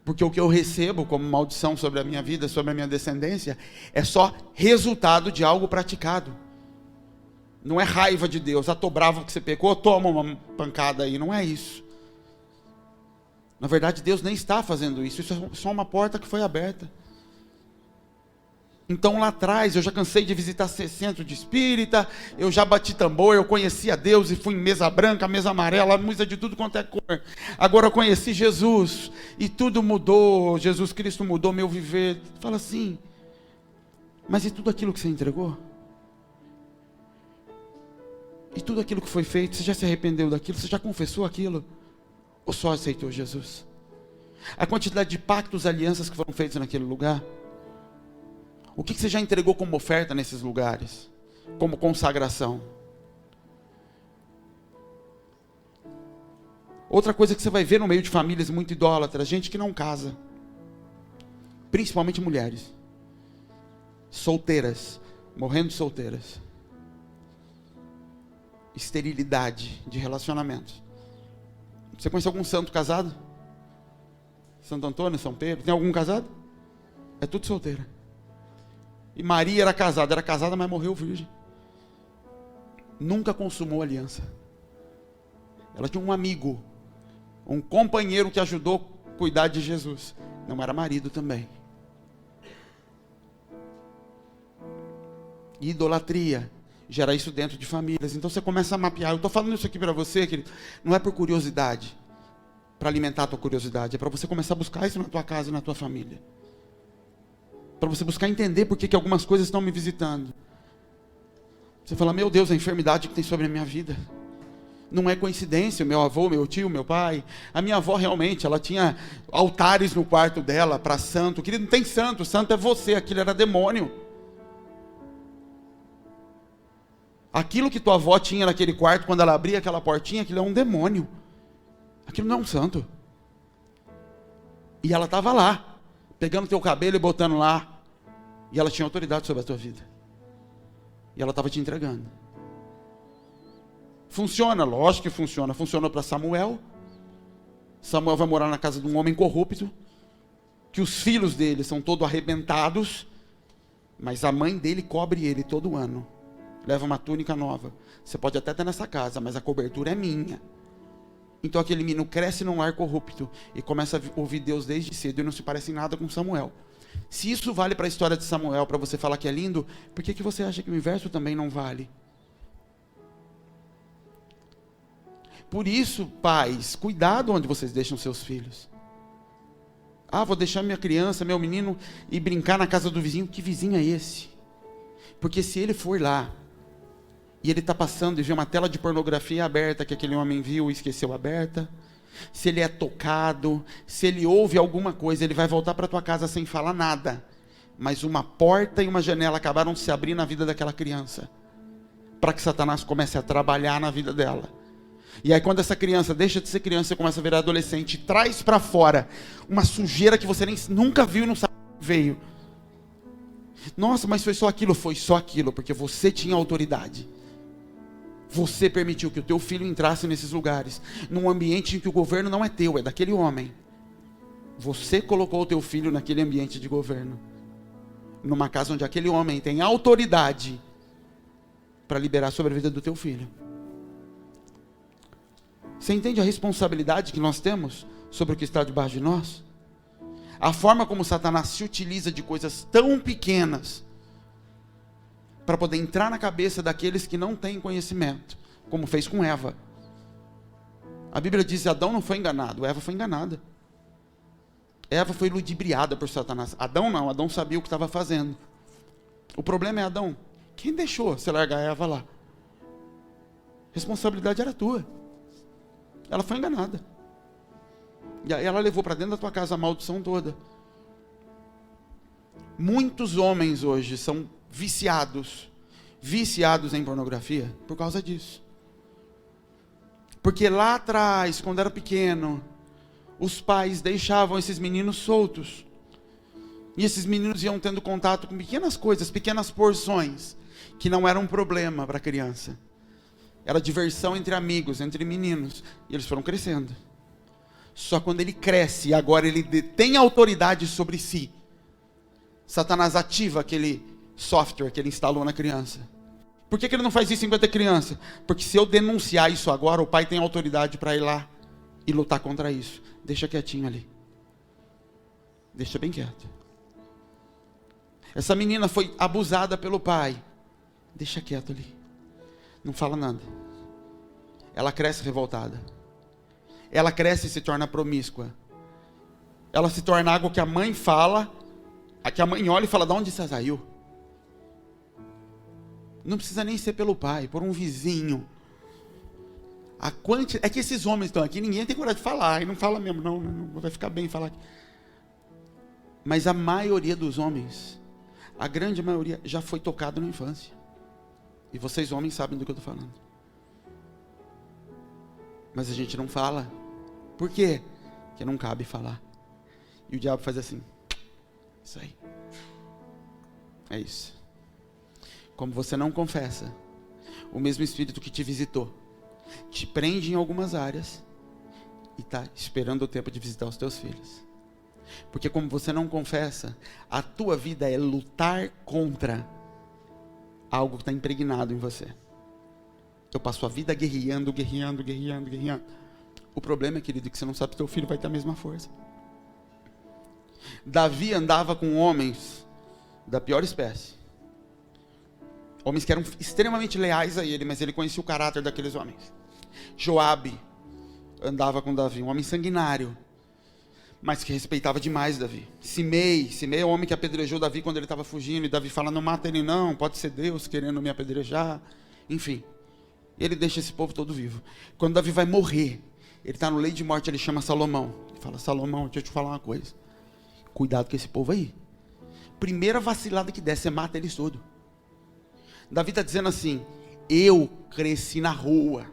Porque o que eu recebo como maldição sobre a minha vida, sobre a minha descendência, é só resultado de algo praticado. Não é raiva de Deus. Tô bravo que você pecou, toma uma pancada aí. Não é isso. Na verdade, Deus nem está fazendo isso. Isso é só uma porta que foi aberta. Então lá atrás, eu já cansei de visitar centro de espírita, eu já bati tambor, eu conheci a Deus e fui em mesa branca, mesa amarela, música de tudo quanto é cor. Agora eu conheci Jesus e tudo mudou, Jesus Cristo mudou meu viver. Fala assim, mas e tudo aquilo que você entregou? E tudo aquilo que foi feito, você já se arrependeu daquilo? Você já confessou aquilo? Ou só aceitou Jesus? A quantidade de pactos, alianças que foram feitos naquele lugar? O que você já entregou como oferta nesses lugares? Como consagração? Outra coisa que você vai ver no meio de famílias muito idólatras, gente que não casa. Principalmente mulheres. Solteiras. Morrendo solteiras. Esterilidade de relacionamentos. Você conhece algum santo casado? Santo Antônio, São Pedro? Tem algum casado? É tudo solteira. E Maria era casada, mas morreu virgem. Nunca consumou aliança. Ela tinha um amigo, um companheiro que ajudou a cuidar de Jesus. Não era marido também. E idolatria gera isso dentro de famílias. Então você começa a mapear. Eu estou falando isso aqui para você, querido, não é por curiosidade, para alimentar a tua curiosidade, é para você começar a buscar isso na tua casa e na tua família. Para você buscar entender por que algumas coisas estão me visitando. Você fala, meu Deus, a enfermidade que tem sobre a minha vida. Não é coincidência, meu avô, meu tio, meu pai. A minha avó realmente, ela tinha altares no quarto dela para santo. Querido, não tem santo, santo é você, aquilo era demônio. Aquilo que tua avó tinha naquele quarto, quando ela abria aquela portinha, aquilo é um demônio. Aquilo não é um santo. E ela estava lá, pegando teu cabelo e botando lá. E ela tinha autoridade sobre a tua vida. E ela estava te entregando. Funciona, lógico que funciona. Funcionou para Samuel. Samuel vai morar na casa de um homem corrupto, que os filhos dele são todos arrebentados, mas a mãe dele cobre ele todo ano. Leva uma túnica nova. Você pode até estar nessa casa, mas a cobertura é minha. Então aquele menino cresce num lar corrupto e começa a ouvir Deus desde cedo e não se parece em nada com Samuel. Se isso vale para a história de Samuel, para você falar que é lindo, por que você acha que o inverso também não vale? Por isso, pais, cuidado onde vocês deixam seus filhos. Ah, vou deixar minha criança, meu menino, ir brincar na casa do vizinho. Que vizinho é esse? Porque se ele for lá, e ele está passando e vê uma tela de pornografia aberta, que aquele homem viu e esqueceu aberta, se ele é tocado, se ele ouve alguma coisa, ele vai voltar para tua casa sem falar nada. Mas uma porta e uma janela acabaram de se abrir na vida daquela criança, para que Satanás comece a trabalhar na vida dela. E aí quando essa criança deixa de ser criança e começa a virar adolescente, traz para fora uma sujeira que você nunca viu e não sabe que veio. Nossa, mas foi só aquilo? Foi só aquilo, porque você tinha autoridade. Você permitiu que o teu filho entrasse nesses lugares, num ambiente em que o governo não é teu, é daquele homem. Você colocou o teu filho naquele ambiente de governo, numa casa onde aquele homem tem autoridade para liberar sobre a vida do teu filho. Você entende a responsabilidade que nós temos sobre o que está debaixo de nós? A forma como Satanás se utiliza de coisas tão pequenas para poder entrar na cabeça daqueles que não têm conhecimento, como fez com Eva. A Bíblia diz que Adão não foi enganado, Eva foi enganada. Eva foi ludibriada por Satanás. Adão não, Adão sabia o que estava fazendo. O problema é Adão. Quem deixou você largar Eva lá? A responsabilidade era tua. Ela foi enganada. E aí ela levou para dentro da tua casa a maldição toda. Muitos homens hoje são viciados em pornografia por causa disso. Porque lá atrás, quando era pequeno, os pais deixavam esses meninos soltos. E esses meninos iam tendo contato com pequenas coisas, pequenas porções, que não eram um problema para a criança. Era diversão entre amigos, entre meninos. E eles foram crescendo. Só quando ele cresce e agora ele tem autoridade sobre si, Satanás ativa aquele software que ele instalou na criança. Por que ele não faz isso enquanto é criança? Porque se eu denunciar isso agora, o pai tem autoridade para ir lá e lutar contra isso. Deixa quietinho ali. Deixa bem quieto. Essa menina foi abusada pelo pai. Deixa quieto ali. Não fala nada. Ela cresce revoltada. Ela cresce e se torna promíscua. Ela se torna algo que a mãe fala, que a mãe olha e fala: de onde você saiu? Não precisa nem ser pelo pai, por um vizinho. É que esses homens estão aqui, ninguém tem coragem de falar, e não fala mesmo, não vai ficar bem falar aqui. Mas a maioria dos homens, a grande maioria, já foi tocado na infância. E vocês homens sabem do que eu estou falando. Mas a gente não fala. Por quê? Porque não cabe falar. E o diabo faz assim. Isso aí. É isso. Como você não confessa, o mesmo Espírito que te visitou te prende em algumas áreas e está esperando o tempo de visitar os teus filhos. Porque como você não confessa, a tua vida é lutar contra algo que está impregnado em você. Eu passo a vida guerreando. O problema, querido, é que você não sabe se teu filho vai ter a mesma força. Davi andava com homens da pior espécie. Homens que eram extremamente leais a ele, mas ele conhecia o caráter daqueles homens. Joabe andava com Davi, um homem sanguinário, mas que respeitava demais Davi. Simei é o homem que apedrejou Davi quando ele estava fugindo, e Davi fala: não mata ele não, pode ser Deus querendo me apedrejar. Enfim, ele deixa esse povo todo vivo. Quando Davi vai morrer, ele está no leito de morte, ele chama Salomão. Ele fala: Salomão, deixa eu te falar uma coisa. Cuidado com esse povo aí. Primeira vacilada que der, você mata eles todos. Davi está dizendo assim: eu cresci na rua.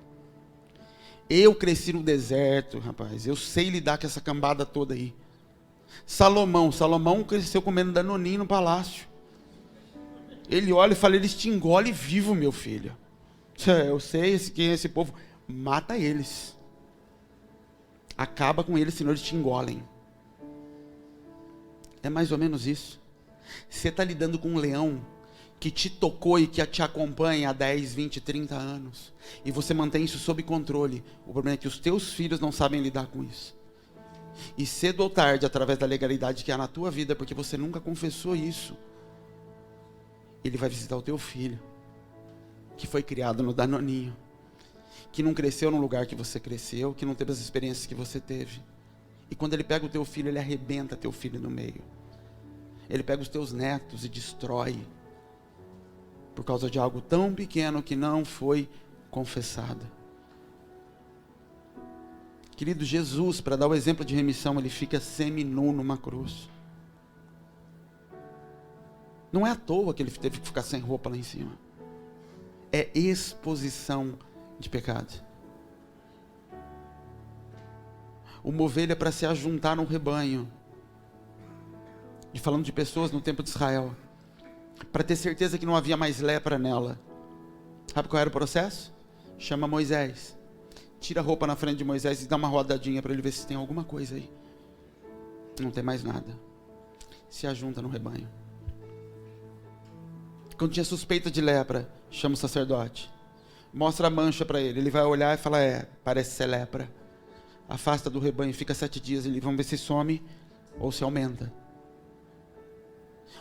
Eu cresci no deserto, rapaz. Eu sei lidar com essa cambada toda aí. Salomão cresceu comendo danoninho no palácio. Ele olha e fala: eles te engolem vivo, meu filho. Eu sei quem é esse povo. Mata eles. Acaba com eles, senão eles te engolem. É mais ou menos isso. Você está lidando com um leão que te tocou e que te acompanha há 10, 20, 30 anos. E você mantém isso sob controle. O problema é que os teus filhos não sabem lidar com isso. E cedo ou tarde, através da legalidade que há na tua vida, porque você nunca confessou isso, ele vai visitar o teu filho, que foi criado no danoninho, que não cresceu no lugar que você cresceu, que não teve as experiências que você teve. E quando ele pega o teu filho, ele arrebenta teu filho no meio. Ele pega os teus netos e destrói, por causa de algo tão pequeno que não foi confessado. Querido, Jesus, para dar o exemplo de remissão, ele fica seminu numa cruz. Não é à toa que ele teve que ficar sem roupa lá em cima. É exposição de pecado. Uma ovelha para se ajuntar no rebanho. E falando de pessoas no tempo de Israel, para ter certeza que não havia mais lepra nela. Sabe qual era o processo? Chama Moisés. Tira a roupa na frente de Moisés e dá uma rodadinha para ele ver se tem alguma coisa aí. Não tem mais nada. Se ajunta no rebanho. Quando tinha suspeita de lepra, chama o sacerdote. Mostra a mancha para ele. Ele vai olhar e fala: parece ser lepra. Afasta do rebanho, fica 7 dias ali, vamos ver se some ou se aumenta.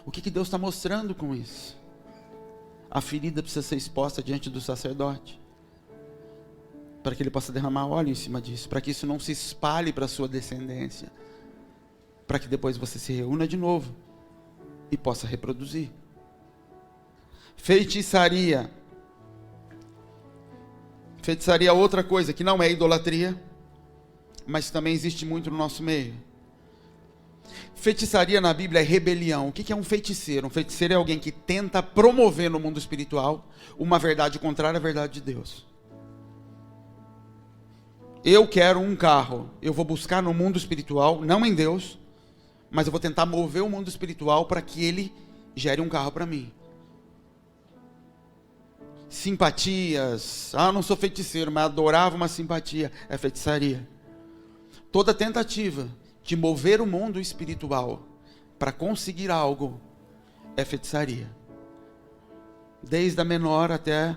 O que Deus está mostrando com isso? A ferida precisa ser exposta diante do sacerdote, para que ele possa derramar óleo em cima disso, para que isso não se espalhe para a sua descendência, para que depois você se reúna de novo e possa reproduzir. Feitiçaria. Feitiçaria é outra coisa que não é idolatria, mas também existe muito no nosso meio. Feitiçaria na Bíblia é rebelião. O que é um feiticeiro? Um feiticeiro é alguém que tenta promover no mundo espiritual uma verdade contrária à verdade de Deus. Eu quero um carro, eu vou buscar no mundo espiritual, não em Deus, mas eu vou tentar mover o mundo espiritual para que ele gere um carro para mim. Simpatias. Eu não sou feiticeiro, mas adorava uma simpatia. É feitiçaria. Toda tentativa de mover o mundo espiritual para conseguir algo é feitiçaria. Desde a menor até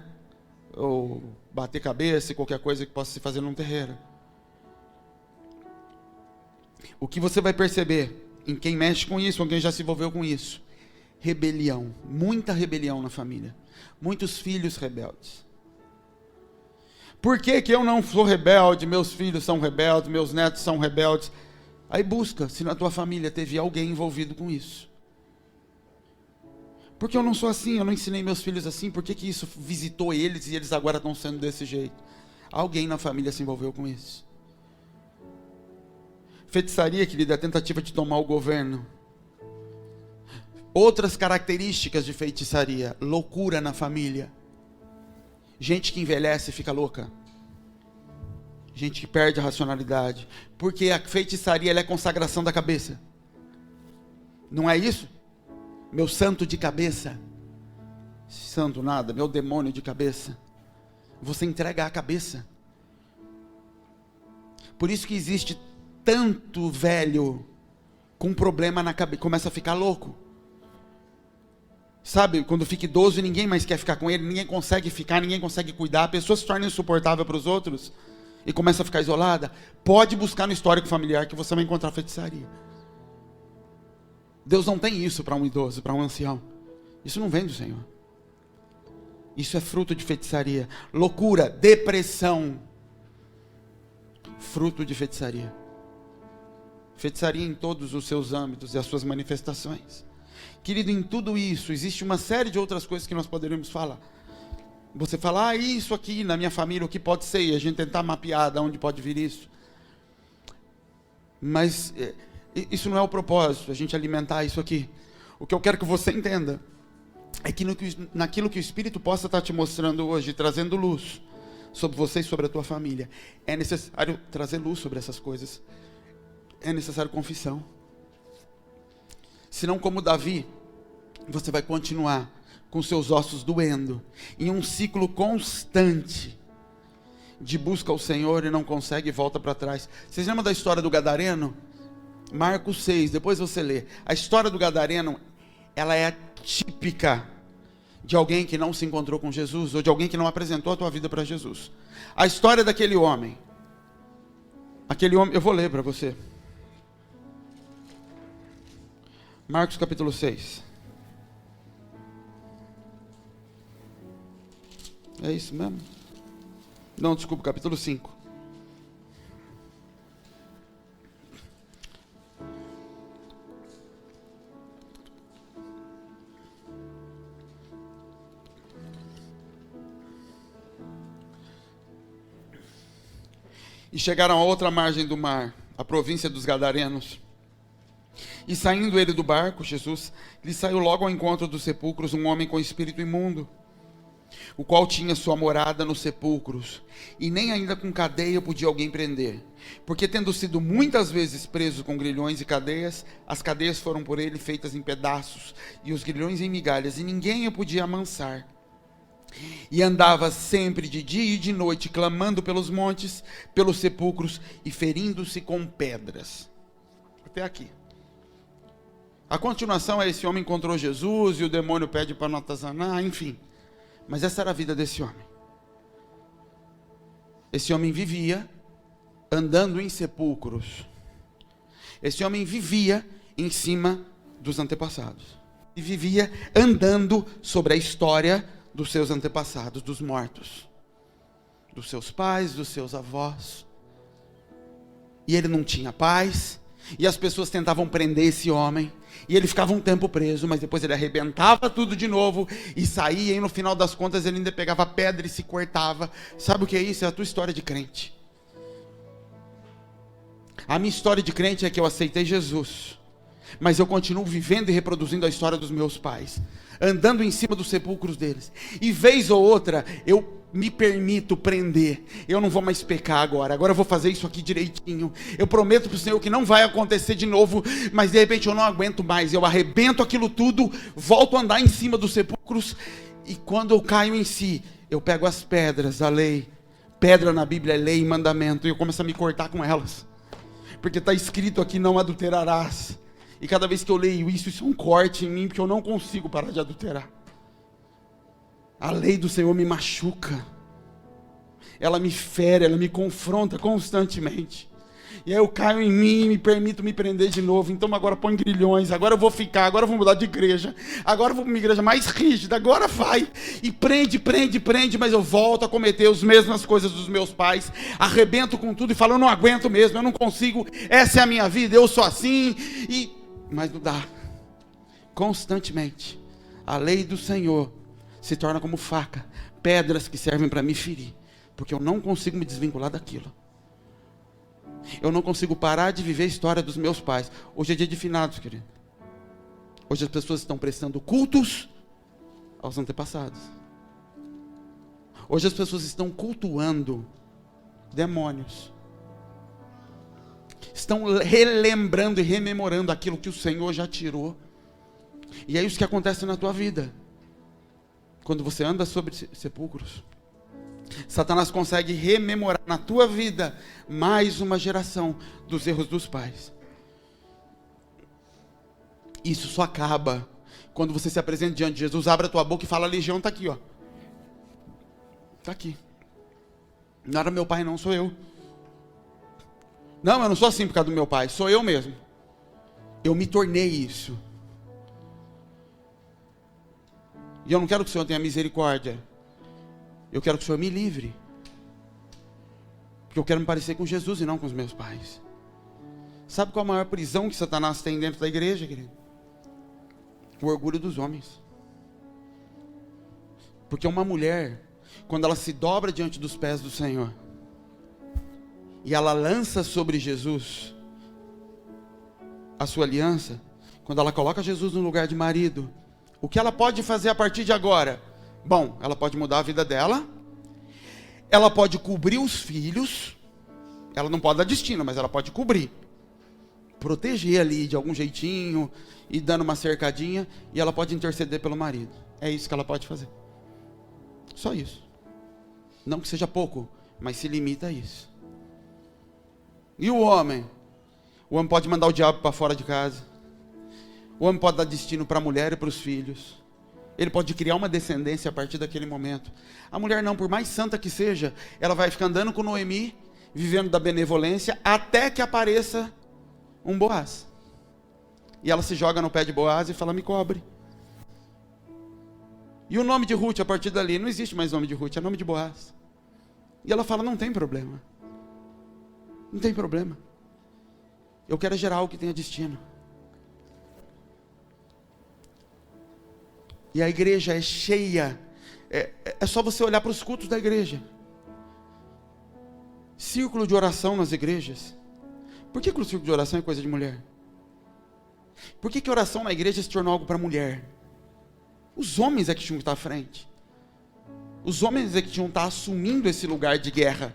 ou bater cabeça e qualquer coisa que possa se fazer num terreiro. O que você vai perceber em quem mexe com isso, ou quem já se envolveu com isso? Rebelião. Muita rebelião na família. Muitos filhos rebeldes. Por que eu não sou rebelde? Meus filhos são rebeldes, meus netos são rebeldes. Aí busca se na tua família teve alguém envolvido com isso. Porque eu não sou assim, eu não ensinei meus filhos assim, por que isso visitou eles e eles agora estão sendo desse jeito? Alguém na família se envolveu com isso. Feitiçaria, querida, é a tentativa de tomar o governo. Outras características de feitiçaria: loucura na família. Gente que envelhece e fica louca. Gente que perde a racionalidade. Porque a feitiçaria ela é consagração da cabeça. Não é isso? Meu santo de cabeça. Santo nada, meu demônio de cabeça. Você entrega a cabeça. Por isso que existe tanto velho com problema na cabeça, começa a ficar louco. Sabe, quando fica idoso e ninguém mais quer ficar com ele, ninguém consegue ficar, ninguém consegue cuidar, a pessoa se torna insuportável para os outros e começa a ficar isolada. Pode buscar no histórico familiar que você vai encontrar feitiçaria. Deus não tem isso para um idoso, para um ancião. Isso não vem do Senhor. Isso é fruto de feitiçaria. Loucura, depressão, fruto de feitiçaria. Feitiçaria em todos os seus âmbitos e as suas manifestações. Querido, em tudo isso, existe uma série de outras coisas que nós poderíamos falar. Você fala, isso aqui na minha família, o que pode ser? E a gente tentar mapear de onde pode vir isso. Mas isso não é o propósito, a gente alimentar isso aqui. O que eu quero que você entenda é que naquilo que o Espírito possa estar te mostrando hoje, trazendo luz sobre você e sobre a tua família, é necessário trazer luz sobre essas coisas. É necessário confissão. Senão, como Davi, você vai continuar com seus ossos doendo, em um ciclo constante de busca ao Senhor e não consegue e volta para trás. Vocês lembram da história do Gadareno? Marcos 6, depois você lê. A história do Gadareno, ela é típica de alguém que não se encontrou com Jesus, ou de alguém que não apresentou a tua vida para Jesus. A história daquele homem, eu vou ler para você. Marcos capítulo 6. É isso mesmo? Não, desculpa, capítulo 5. E chegaram a outra margem do mar, a província dos Gadarenos. E saindo ele do barco, Jesus, lhe saiu logo ao encontro dos sepulcros um homem com espírito imundo, o qual tinha sua morada nos sepulcros, e nem ainda com cadeia podia alguém prender, porque tendo sido muitas vezes preso com grilhões e cadeias, as cadeias foram por ele feitas em pedaços, e os grilhões em migalhas, e ninguém o podia amansar. E andava sempre de dia e de noite, clamando pelos montes, pelos sepulcros, e ferindo-se com pedras. Até aqui. A continuação é: esse homem encontrou Jesus, e o demônio pede para não atazanar, enfim. Mas essa era a vida desse homem. Esse homem vivia andando em sepulcros. Esse homem vivia em cima dos antepassados. E vivia andando sobre a história dos seus antepassados, dos mortos. Dos seus pais, dos seus avós. E ele não tinha paz. E as pessoas tentavam prender esse homem. E ele ficava um tempo preso, mas depois ele arrebentava tudo de novo e saía, e no final das contas ele ainda pegava pedra e se cortava. Sabe o que é isso? É a tua história de crente. A minha história de crente é que eu aceitei Jesus, mas eu continuo vivendo e reproduzindo a história dos meus pais, andando em cima dos sepulcros deles. E vez ou outra eu me permito prender. Eu não vou mais pecar agora eu vou fazer isso aqui direitinho. Eu prometo para o Senhor que não vai acontecer de novo, mas de repente eu não aguento mais. Eu arrebento aquilo tudo, volto a andar em cima dos sepulcros, e quando eu caio em si, eu pego as pedras, a lei. Pedra na Bíblia é lei e mandamento, e eu começo a me cortar com elas, porque está escrito aqui: não adulterarás. E cada vez que eu leio isso, isso é um corte em mim, porque eu não consigo parar de adulterar. A lei do Senhor me machuca, ela me fere, ela me confronta constantemente. E aí eu caio em mim e me permito me prender de novo. Então agora põe grilhões, agora eu vou ficar, agora eu vou mudar de igreja, agora eu vou para uma igreja mais rígida, agora vai. E prende, mas eu volto a cometer as mesmas coisas dos meus pais. Arrebento com tudo e falo: eu não aguento mesmo, eu não consigo, essa é a minha vida, eu sou assim. Mas não dá. Constantemente a lei do Senhor se torna como faca, pedras que servem para me ferir, porque eu não consigo me desvincular daquilo. Eu não consigo parar de viver a história dos meus pais. Hoje é dia de finados, querido. Hoje as pessoas estão prestando cultos aos antepassados. Hoje as pessoas estão cultuando demônios. Estão relembrando e rememorando aquilo que o Senhor já tirou. E é isso que acontece na tua vida. Quando você anda sobre sepulcros, Satanás consegue rememorar na tua vida mais uma geração dos erros dos pais. Isso só acaba quando você se apresenta diante de Jesus, abre a tua boca e fala: a legião está aqui, ó. Está aqui. Não era meu pai não, sou eu. Não, eu não sou assim por causa do meu pai, sou eu mesmo. Eu me tornei isso. E eu não quero que o Senhor tenha misericórdia. Eu quero que o Senhor me livre. Porque eu quero me parecer com Jesus e não com os meus pais. Sabe qual a maior prisão que Satanás tem dentro da igreja, querido? O orgulho dos homens. Porque uma mulher, quando ela se dobra diante dos pés do Senhor, e ela lança sobre Jesus a sua aliança, quando ela coloca Jesus no lugar de marido, o que ela pode fazer a partir de agora? Bom, ela pode mudar a vida dela, ela pode cobrir os filhos, ela não pode dar destino, mas ela pode cobrir, proteger ali de algum jeitinho, e dando uma cercadinha, e ela pode interceder pelo marido. É isso que ela pode fazer. Só isso. Não que seja pouco, mas se limita a isso. E o homem? O homem pode mandar o diabo para fora de casa. O homem pode dar destino para a mulher e para os filhos. Ele pode criar uma descendência a partir daquele momento. A mulher não, por mais santa que seja, ela vai ficar andando com Noemi, vivendo da benevolência, até que apareça um Boaz. E ela se joga no pé de Boaz e fala: me cobre. E o nome de Ruth, a partir dali, não existe mais nome de Ruth, é nome de Boaz. E ela fala: não tem problema. Não tem problema. Eu quero gerar algo que tenha destino. E a igreja é cheia. É só você olhar para os cultos da igreja. Círculo de oração nas igrejas. Por que o círculo de oração é coisa de mulher? Por que oração na igreja se tornou algo para mulher? Os homens é que tinham que estar à frente. Os homens é que tinham que estar assumindo esse lugar de guerra.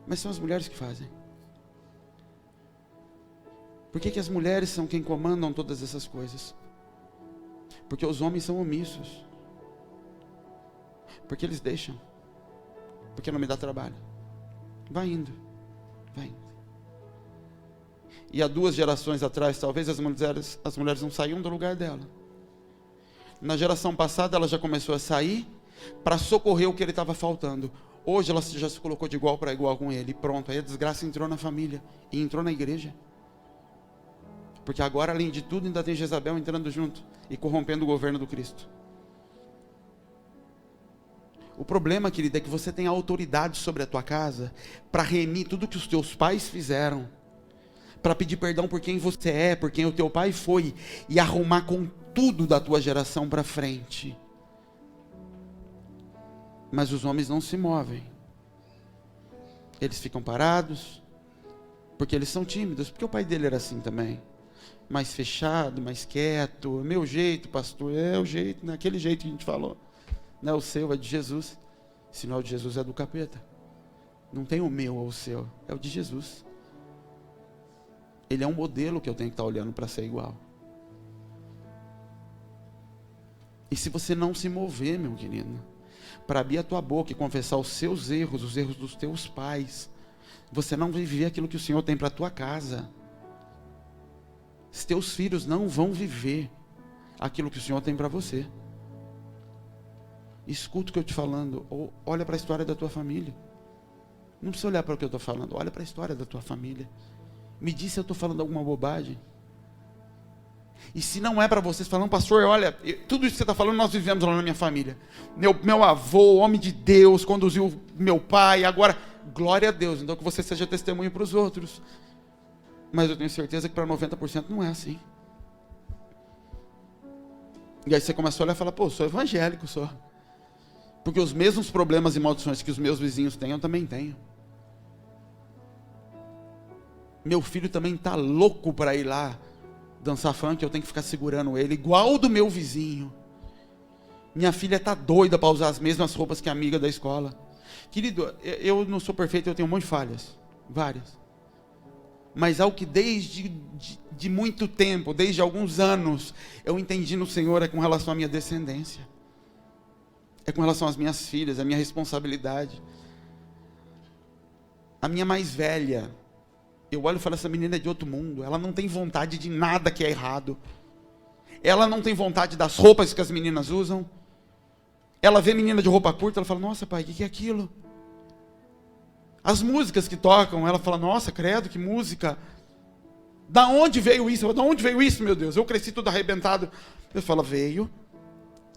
Mas são as mulheres que fazem. Por que as mulheres são quem comandam todas essas coisas? Porque os homens são omissos. Porque eles deixam. Porque não me dá trabalho. Vai indo. Vai indo. E há 2 gerações atrás, talvez as mulheres não saíam do lugar dela. Na geração passada, ela já começou a sair para socorrer o que ele estava faltando. Hoje ela já se colocou de igual para igual com ele. E pronto, aí a desgraça entrou na família e entrou na igreja. Porque agora, além de tudo, ainda tem Jezabel entrando junto e corrompendo o governo do Cristo. O problema, querida, é que você tem a autoridade sobre a tua casa para remir tudo que os teus pais fizeram, para pedir perdão por quem você é, por quem o teu pai foi, e arrumar com tudo da tua geração para frente. Mas os homens não se movem. Eles ficam parados, porque eles são tímidos, porque o pai dele era assim também. Mais fechado, mais quieto. Meu jeito, pastor, é o jeito, né? Aquele jeito que a gente falou. Não é o seu, é de Jesus. Se não é o de Jesus, é do capeta. Não tem o meu ou o seu, é o de Jesus. Ele é um modelo que eu tenho que estar olhando para ser igual. E se você não se mover, meu querido, para abrir a tua boca e confessar os seus erros, os erros dos teus pais, você não vai viver aquilo que o Senhor tem para a tua casa. Os teus filhos não vão viver aquilo que o Senhor tem para você. Escuta o que eu estou falando, ou olha para a história da tua família. Não precisa olhar para o que eu estou falando, olha para a história da tua família. Me diz se eu estou falando alguma bobagem. E se não é para vocês falando, pastor, olha, tudo isso que você está falando, nós vivemos lá na minha família. Meu avô, homem de Deus, conduziu meu pai, agora, glória a Deus, então que você seja testemunho para os outros. Mas eu tenho certeza que para 90% não é assim. E aí você começa a olhar e fala, pô, sou evangélico só. Porque os mesmos problemas e maldições que os meus vizinhos têm, eu também tenho. Meu filho também está louco para ir lá dançar funk, eu tenho que ficar segurando ele, igual do meu vizinho. Minha filha está doida para usar as mesmas roupas que a amiga da escola. Querido, eu não sou perfeito, eu tenho um monte de falhas, várias. Mas algo que desde de muito tempo, desde alguns anos, eu entendi no Senhor é com relação à minha descendência. É com relação às minhas filhas, a minha responsabilidade. A minha mais velha, eu olho e falo, essa menina é de outro mundo, ela não tem vontade de nada que é errado. Ela não tem vontade das roupas que as meninas usam. Ela vê menina de roupa curta, ela fala, nossa pai, o que é aquilo? As músicas que tocam, ela fala, nossa, credo, que música. Da onde veio isso? Da onde veio isso, meu Deus? Eu cresci tudo arrebentado. Eu falo, veio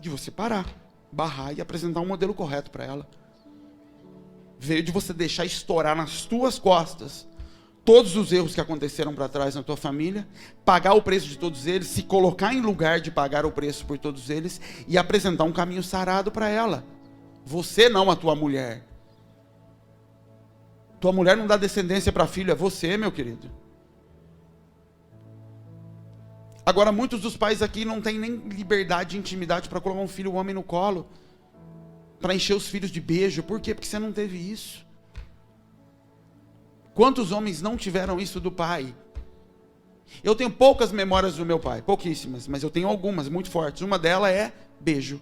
de você parar, barrar e apresentar um modelo correto para ela. Veio de você deixar estourar nas tuas costas todos os erros que aconteceram para trás na tua família, pagar o preço de todos eles, se colocar em lugar de pagar o preço por todos eles e apresentar um caminho sarado para ela. Você não, a tua mulher. Tua mulher não dá descendência para filho, é você, meu querido. Agora, muitos dos pais aqui não têm nem liberdade e intimidade para colocar um filho homem no colo, para encher os filhos de beijo. Por quê? Porque você não teve isso. Quantos homens não tiveram isso do pai? Eu tenho poucas memórias do meu pai, pouquíssimas, mas eu tenho algumas muito fortes. Uma delas é beijo.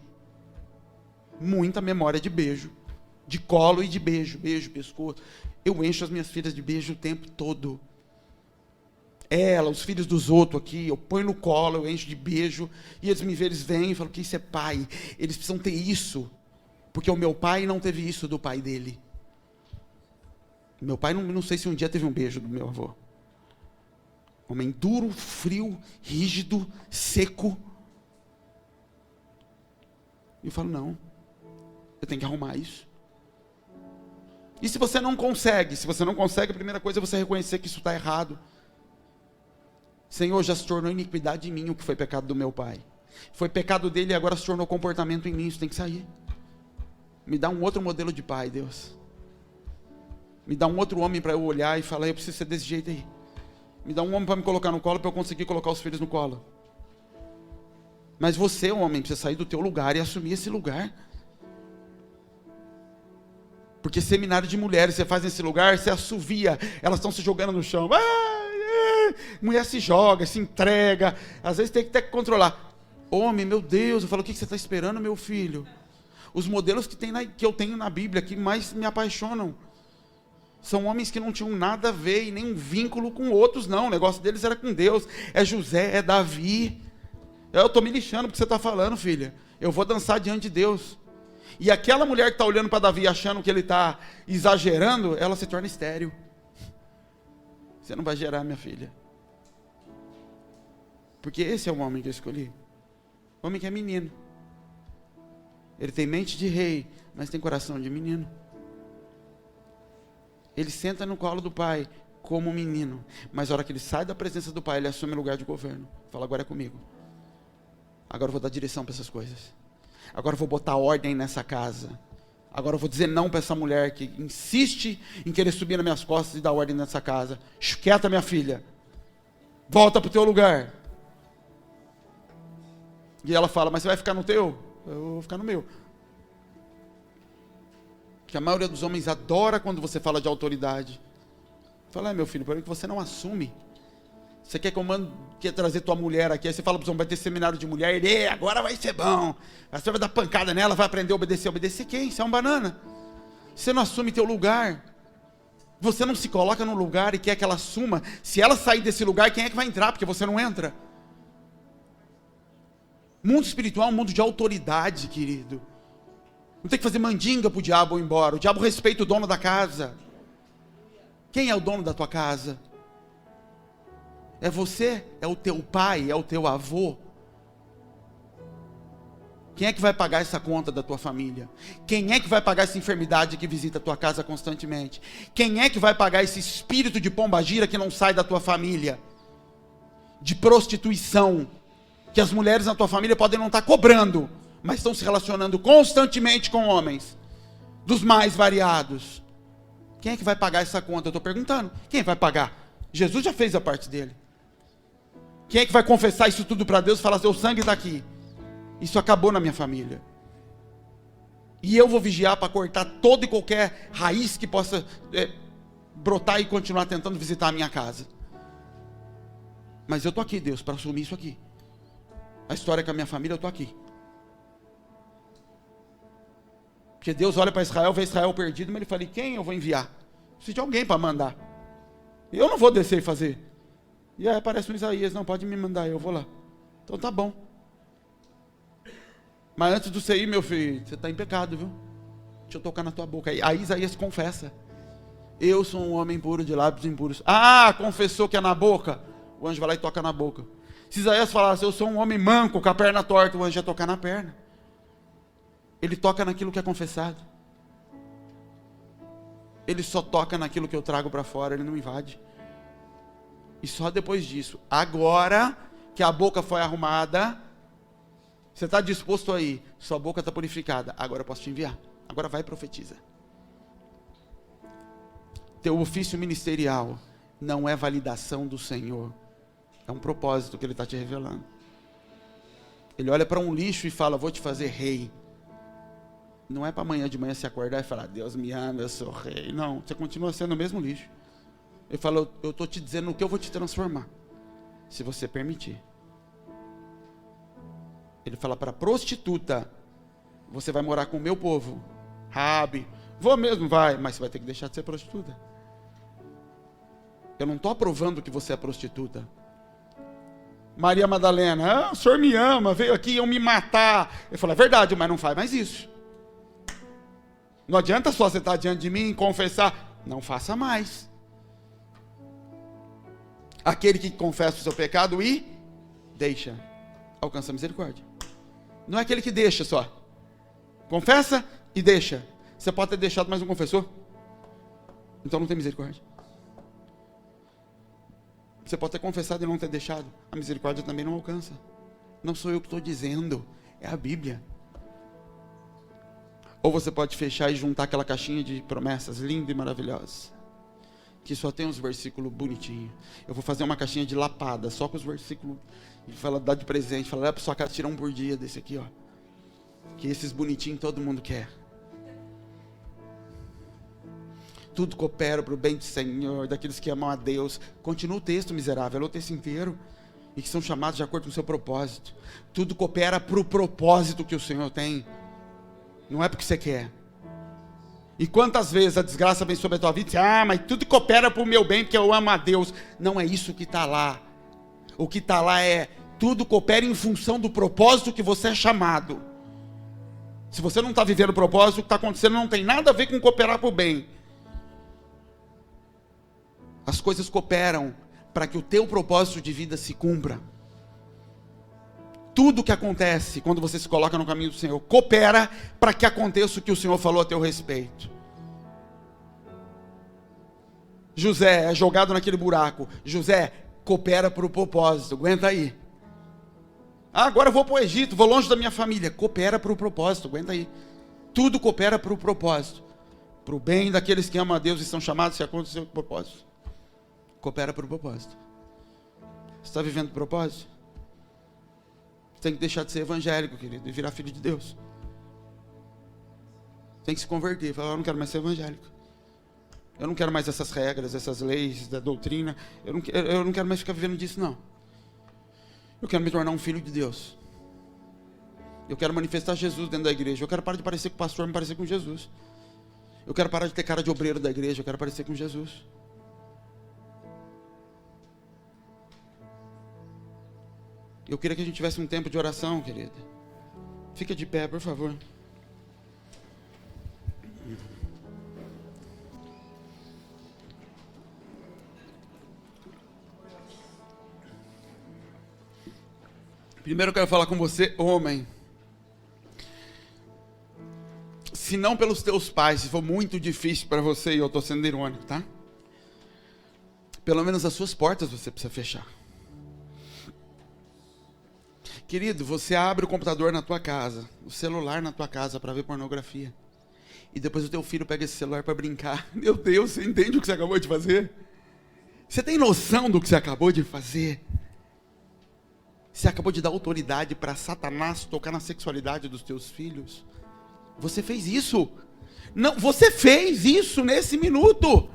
Muita memória de beijo, de colo e de beijo, beijo, pescoço. Eu encho as minhas filhas de beijo o tempo todo. Ela, os filhos dos outros aqui, eu ponho no colo, eu encho de beijo, e eles me veem, eles vêm e falam que isso é pai. Eles precisam ter isso, porque o meu pai não teve isso do pai dele. Meu pai, não sei se um dia teve um beijo do meu avô. Homem duro, frio, rígido, seco. E eu falo, não, eu tenho que arrumar isso. E se você não consegue, a primeira coisa é você reconhecer que isso está errado. Senhor, já se tornou iniquidade em mim o que foi pecado do meu pai. Foi pecado dele e agora se tornou comportamento em mim, isso tem que sair. Me dá um outro modelo de pai, Deus. Me dá um outro homem para eu olhar e falar, eu preciso ser desse jeito aí. Me dá um homem para me colocar no colo para eu conseguir colocar os filhos no colo. Mas você, homem, precisa sair do teu lugar e assumir esse lugar. Porque seminário de mulheres, você faz nesse lugar, você assovia, elas estão se jogando no chão. Mulher se joga, se entrega, às vezes tem que ter que controlar. Homem, meu Deus, eu falo, o que você está esperando, meu filho? Os modelos que eu tenho na Bíblia que mais me apaixonam são homens que não tinham nada a ver e nem um vínculo com outros, não. O negócio deles era com Deus. É José, é Davi. Eu estou me lixando porque você está falando, filha. Eu vou dançar diante de Deus. E aquela mulher que está olhando para Davi achando que ele está exagerando, ela se torna estéril. Você não vai gerar, minha filha. Porque esse é o homem que eu escolhi. O homem que é menino. Ele tem mente de rei, mas tem coração de menino. Ele senta no colo do pai como um menino, mas na hora que ele sai da presença do pai, ele assume o lugar de governo. Fala, agora é comigo. Agora eu vou dar direção para essas coisas. Agora eu vou botar ordem nessa casa. Agora eu vou dizer não para essa mulher que insiste em querer subir nas minhas costas e dar ordem nessa casa. Quieta, minha filha. Volta para o teu lugar. E ela fala, mas você vai ficar no teu? Eu vou ficar no meu. Porque a maioria dos homens adora quando você fala de autoridade. Fala, meu filho, por que você não assume? Você quer que eu quer trazer tua mulher aqui, aí você fala para os homens, vai ter seminário de mulher, agora vai ser bom. Você vai dar pancada nela, vai aprender a obedecer. Obedecer quem? Você é um banana. Você não assume teu lugar. Você não se coloca no lugar e quer que ela assuma. Se ela sair desse lugar, quem é que vai entrar? Porque você não entra. Mundo espiritual é um mundo de autoridade, querido. Não tem que fazer mandinga para o diabo ir embora. O diabo respeita o dono da casa. Quem é o dono da tua casa? É você? É o teu pai? É o teu avô? Quem é que vai pagar essa conta da tua família? Quem é que vai pagar essa enfermidade que visita a tua casa constantemente? Quem é que vai pagar esse espírito de pombagira que não sai da tua família? De prostituição, que as mulheres na tua família podem não estar cobrando, mas estão se relacionando constantemente com homens, dos mais variados. Quem é que vai pagar essa conta? Eu estou perguntando. Quem vai pagar? Jesus já fez a parte dele. Quem é que vai confessar isso tudo para Deus e falar, seu sangue está aqui? Isso acabou na minha família. E eu vou vigiar para cortar toda e qualquer raiz que possa brotar e continuar tentando visitar a minha casa. Mas eu estou aqui, Deus, para assumir isso aqui. A história com a minha família, eu estou aqui. Porque Deus olha para Israel, vê Israel perdido, mas ele fala, quem eu vou enviar? Preciso de alguém para mandar. Eu não vou descer e fazer. E aí aparece um Isaías, não, pode me mandar, eu vou lá. Então tá bom. Mas antes de você ir, meu filho, você está em pecado, viu? Deixa eu tocar na tua boca. Aí Isaías confessa. Eu sou um homem puro de lábios impuros. Ah, confessou que é na boca. O anjo vai lá e toca na boca. Se Isaías falasse, eu sou um homem manco, com a perna torta, o anjo ia tocar na perna. Ele toca naquilo que é confessado. Ele só toca naquilo que eu trago para fora, ele não invade. E só depois disso, agora que a boca foi arrumada, você está disposto a ir, sua boca está purificada, agora eu posso te enviar. Agora vai e profetiza. Teu ofício ministerial não é validação do Senhor, é um propósito que Ele está te revelando. Ele olha para um lixo e fala, vou te fazer rei. Não é para amanhã de manhã se acordar e falar, Deus me ama, eu sou rei. Não, você continua sendo o mesmo lixo. Ele fala, eu estou te dizendo no que eu vou te transformar, se você permitir. Ele fala para a prostituta, você vai morar com o meu povo. Rabi, vou mesmo, vai, mas você vai ter que deixar de ser prostituta. Eu não estou aprovando que você é prostituta. Maria Madalena, o senhor me ama, veio aqui eu me matar. Ele falou, é verdade, mas não faz mais isso. Não adianta só você estar diante de mim e confessar, não faça mais. Aquele que confessa o seu pecado e deixa, alcança a misericórdia. Não é aquele que deixa só. Confessa e deixa. Você pode ter deixado, mas não confessou. Então não tem misericórdia. Você pode ter confessado e não ter deixado. A misericórdia também não alcança. Não sou eu que estou dizendo. É a Bíblia. Ou você pode fechar e juntar aquela caixinha de promessas linda e maravilhosa, que só tem uns versículos bonitinhos. Eu vou fazer uma caixinha de lapada, só com os versículos, e fala, dá de presente, fala, para sua casa, tira um por dia desse aqui, ó. Que esses bonitinhos todo mundo quer. Tudo coopera para o bem do Senhor, daqueles que amam a Deus. Continua o texto, miserável, é o texto inteiro. E que são chamados de acordo com o seu propósito. Tudo coopera para o propósito que o Senhor tem. Não é porque você quer. E quantas vezes a desgraça vem sobre a tua vida e diz, mas tudo coopera para o meu bem, porque eu amo a Deus. Não é isso que está lá. O que está lá é, tudo coopera em função do propósito que você é chamado. Se você não está vivendo o propósito, o que está acontecendo não tem nada a ver com cooperar para o bem. As coisas cooperam para que o teu propósito de vida se cumpra. Tudo que acontece quando você se coloca no caminho do Senhor, coopera para que aconteça o que o Senhor falou a teu respeito. José é jogado naquele buraco. José coopera para o propósito. Aguenta aí. Agora eu vou para o Egito, vou longe da minha família. Coopera para o propósito. Aguenta aí. Tudo coopera para o propósito. Para o bem daqueles que amam a Deus e são chamados se acontecer o propósito. Coopera para o propósito. Você está vivendo o propósito? Tem que deixar de ser evangélico, querido, e virar filho de Deus. Tem que se converter. Falar, eu não quero mais ser evangélico. Eu não quero mais essas regras, essas leis da doutrina. Eu não quero mais ficar vivendo disso, não. Eu quero me tornar um filho de Deus. Eu quero manifestar Jesus dentro da igreja. Eu quero parar de parecer com o pastor, me parecer com Jesus. Eu quero parar de ter cara de obreiro da igreja. Eu quero parecer com Jesus. Eu queria que a gente tivesse um tempo de oração, querida. Fica de pé, por favor. Primeiro eu quero falar com você, homem. Se não pelos teus pais, se for muito difícil para você, e eu estou sendo irônico, tá? Pelo menos as suas portas você precisa fechar. Querido, você abre o computador na tua casa, o celular na tua casa para ver pornografia. E depois o teu filho pega esse celular para brincar. Meu Deus, você entende o que você acabou de fazer? Você tem noção do que você acabou de fazer? Você acabou de dar autoridade para Satanás tocar na sexualidade dos teus filhos. Você fez isso. Não, você fez isso nesse minuto.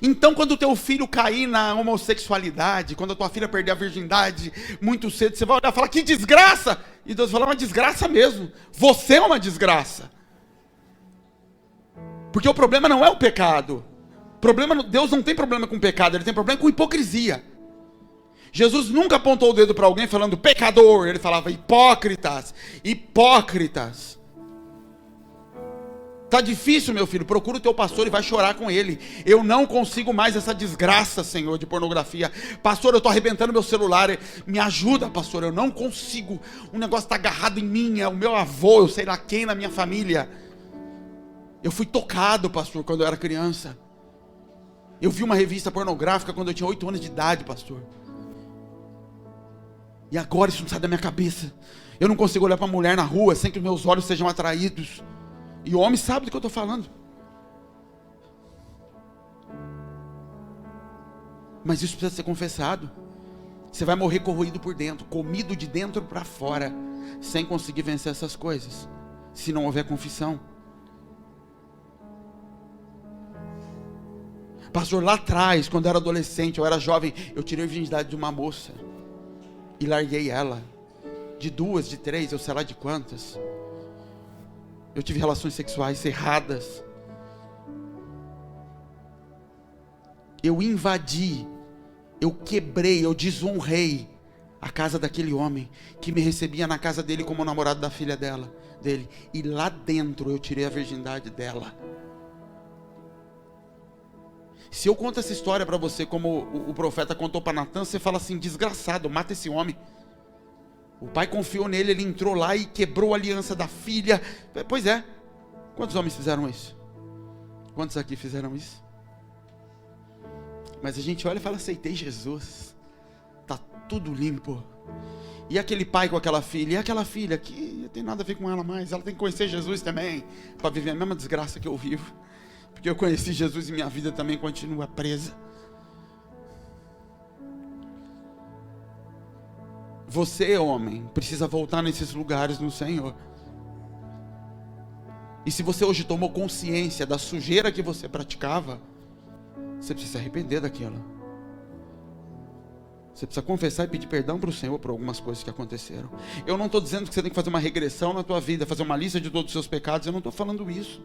Então, quando o teu filho cair na homossexualidade, quando a tua filha perder a virgindade muito cedo, você vai olhar e falar, que desgraça! E Deus vai falar, uma desgraça mesmo. Você é uma desgraça. Porque o problema não é o pecado. Deus não tem problema com pecado, Ele tem problema com hipocrisia. Jesus nunca apontou o dedo para alguém falando pecador. Ele falava hipócritas, hipócritas. Tá difícil, meu filho, procura o teu pastor e vai chorar com ele. Eu não consigo mais essa desgraça, Senhor, de pornografia. Pastor, eu estou arrebentando meu celular, me ajuda, pastor, eu não consigo. O negócio está agarrado em mim, é o meu avô, eu sei lá quem na minha família. Eu fui tocado, pastor, quando eu era criança. Eu vi uma revista pornográfica quando eu tinha 8 anos de idade, pastor. E agora isso não sai da minha cabeça. Eu não consigo olhar para a mulher na rua sem que os meus olhos sejam atraídos. E o homem sabe do que eu estou falando. Mas isso precisa ser confessado. Você vai morrer corroído por dentro, comido de dentro para fora, sem conseguir vencer essas coisas, se não houver confissão. Pastor, lá atrás, quando eu era adolescente, eu era jovem, eu tirei a virgindade de uma moça e larguei ela. De 2, de 3, eu sei lá de quantas. Eu tive relações sexuais erradas. Eu invadi, eu quebrei, eu desonrei a casa daquele homem que me recebia na casa dele como namorado da filha dele. E lá dentro eu tirei a virgindade dela. Se eu conto essa história para você como o profeta contou para Natan, você fala assim, desgraçado, mata esse homem. O pai confiou nele, ele entrou lá e quebrou a aliança da filha. Pois é, quantos homens fizeram isso? Quantos aqui fizeram isso? Mas a gente olha e fala, aceitei Jesus, tá tudo limpo. E aquele pai com aquela filha, e aquela filha que não tem nada a ver com ela mais, ela tem que conhecer Jesus também, para viver a mesma desgraça que eu vivo. Porque eu conheci Jesus e minha vida também continua presa. Você, homem, precisa voltar nesses lugares no Senhor. E se você hoje tomou consciência da sujeira que você praticava, você precisa se arrepender daquilo. Você precisa confessar e pedir perdão para o Senhor por algumas coisas que aconteceram. Eu não estou dizendo que você tem que fazer uma regressão na tua vida, fazer uma lista de todos os seus pecados. Eu não estou falando isso.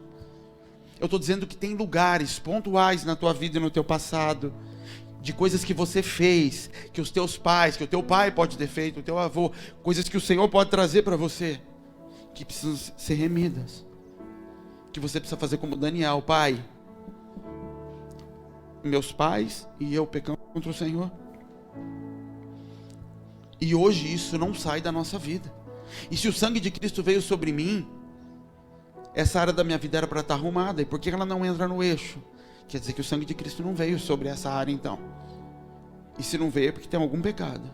Eu estou dizendo que tem lugares pontuais na tua vida e no teu passado, de coisas que você fez, que os teus pais, que o teu pai pode ter feito, o teu avô, coisas que o Senhor pode trazer para você, que precisam ser remidas, que você precisa fazer como Daniel. Pai, meus pais e eu pecamos contra o Senhor, E hoje isso não sai da nossa vida. E se o sangue de Cristo veio sobre mim, essa área da minha vida era para estar arrumada. E por que ela não entra no eixo? Quer dizer que o sangue de Cristo não veio sobre essa área então. E se não veio é porque tem algum pecado.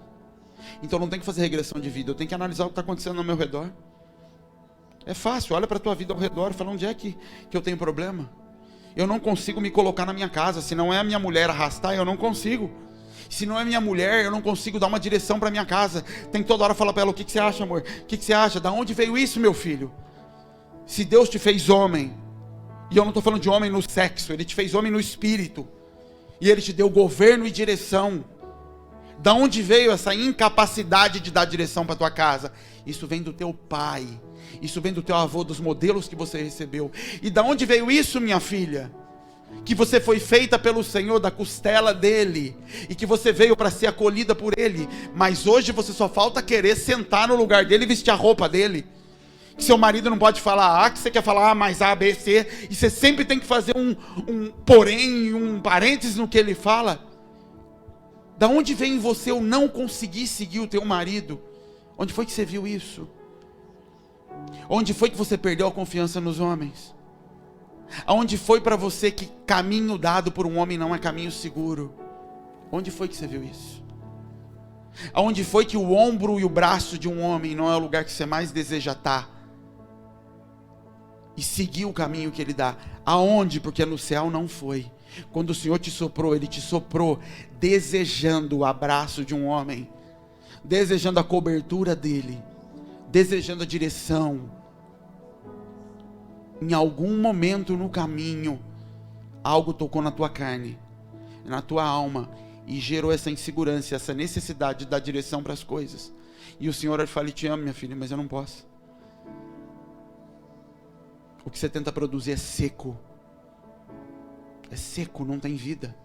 Então não tem que fazer regressão de vida, eu tenho que analisar o que está acontecendo ao meu redor. É fácil, olha para a tua vida ao redor e fala, onde é que eu tenho problema? Eu não consigo me colocar na minha casa. Se não é a minha mulher arrastar, eu não consigo. Se não é minha mulher, eu não consigo dar uma direção para minha casa. Tem que toda hora falar para ela, o que você acha, amor? O que você acha? Da onde veio isso, meu filho? Se Deus te fez homem, e eu não estou falando de homem no sexo, Ele te fez homem no espírito, e Ele te deu governo e direção. Da onde veio essa incapacidade de dar direção para tua casa? Isso vem do teu pai, isso vem do teu avô, dos modelos que você recebeu. E da onde veio isso, minha filha? Que você foi feita pelo Senhor, da costela dele, e que você veio para ser acolhida por ele, mas hoje você só falta querer sentar no lugar dele e vestir a roupa dele. Que seu marido não pode falar A, que você quer falar A mais A, B, C, e você sempre tem que fazer um porém, um parênteses no que ele fala. Da onde vem em você eu não conseguir seguir o teu marido? Onde foi que você viu isso? Onde foi que você perdeu a confiança nos homens? Aonde foi para você que caminho dado por um homem não é caminho seguro? Onde foi que você viu isso? Aonde foi que o ombro e o braço de um homem não é o lugar que você mais deseja estar? E seguir o caminho que ele dá. Aonde? Porque no céu não foi. Quando o Senhor te soprou, Ele te soprou desejando o abraço de um homem, desejando a cobertura dele, desejando a direção. Em algum momento no caminho, algo tocou na tua carne, na tua alma, e gerou essa insegurança, essa necessidade de dar direção para as coisas. E o Senhor fala, te amo, minha filha, mas eu não posso. O que você tenta produzir é seco. É seco, não tem vida.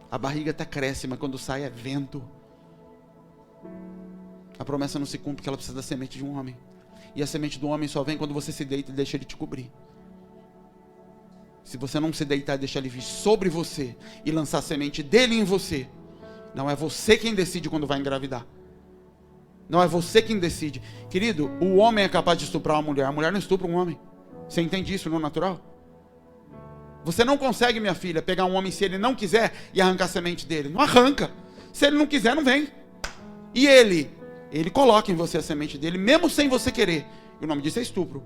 A barriga até cresce, mas quando sai é vento. A promessa não se cumpre porque ela precisa da semente de um homem. E a semente do homem só vem quando você se deita e deixa ele te cobrir. Se você não se deitar e deixar ele vir sobre você e lançar a semente dele em você, não é você quem decide quando vai engravidar. Não é você quem decide. Querido, o homem é capaz de estuprar uma mulher, a mulher não estupra um homem. Você entende isso no natural? Você não consegue, minha filha, pegar um homem se ele não quiser e arrancar a semente dele. Não arranca. Se ele não quiser, não vem. E ele coloca em você a semente dele, mesmo sem você querer. E o nome disso é estupro.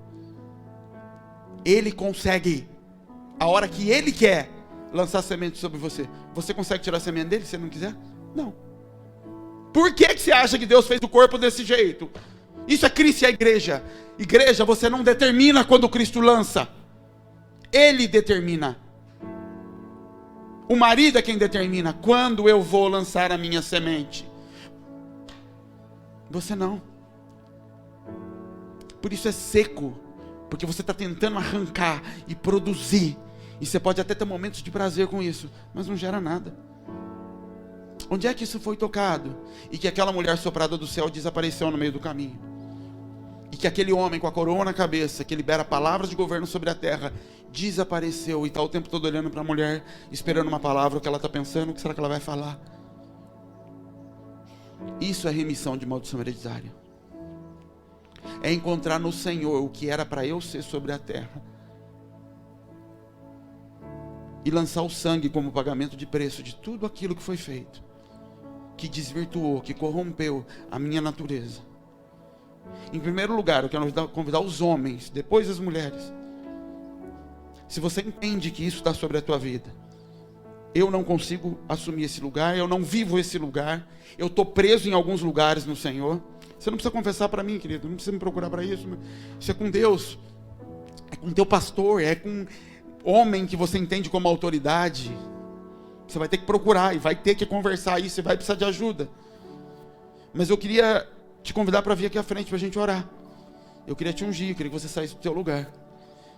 Ele consegue, a hora que ele quer, lançar a semente sobre você. Você consegue tirar a semente dele se ele não quiser? Não. Por que você acha que Deus fez o corpo desse jeito? Isso é Cristo e a igreja. Igreja, você não determina quando Cristo lança. Ele determina. O marido é quem determina quando eu vou lançar a minha semente. Você não. Por isso é seco. Porque você está tentando arrancar e produzir. E você pode até ter momentos de prazer com isso, mas não gera nada. Onde é que isso foi tocado? E que aquela mulher soprada do céu desapareceu no meio do caminho. E que aquele homem com a coroa na cabeça, que libera palavras de governo sobre a terra, desapareceu e está o tempo todo olhando para a mulher, esperando uma palavra, o que ela está pensando, o que será que ela vai falar. Isso é remissão de maldição hereditária. É encontrar no Senhor o que era para eu ser sobre a terra. E lançar o sangue como pagamento de preço de tudo aquilo que foi feito. Que desvirtuou, que corrompeu a minha natureza. Em primeiro lugar, eu quero convidar os homens, depois as mulheres. Se você entende que isso está sobre a tua vida, eu não consigo assumir esse lugar, eu não vivo esse lugar, eu estou preso em alguns lugares no Senhor. Você não precisa confessar para mim, querido, não precisa me procurar para isso. Isso é com Deus, é com teu pastor, é com homem que você entende como autoridade. Você vai ter que procurar e vai ter que conversar isso, você vai precisar de ajuda. Mas eu queria te convidar para vir aqui à frente para a gente orar. Eu queria te ungir, eu queria que você saísse do teu lugar.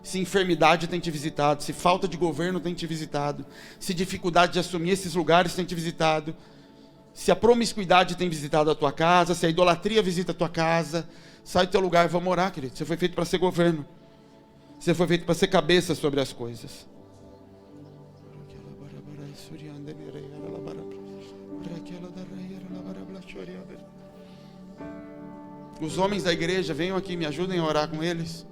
Se enfermidade tem te visitado, se falta de governo tem te visitado, se dificuldade de assumir esses lugares tem te visitado, se a promiscuidade tem visitado a tua casa, se a idolatria visita a tua casa, sai do teu lugar e vamos orar, querido. Você foi feito para ser governo. Você foi feito para ser cabeça sobre as coisas. Os homens da igreja, venham aqui, me ajudem a orar com eles.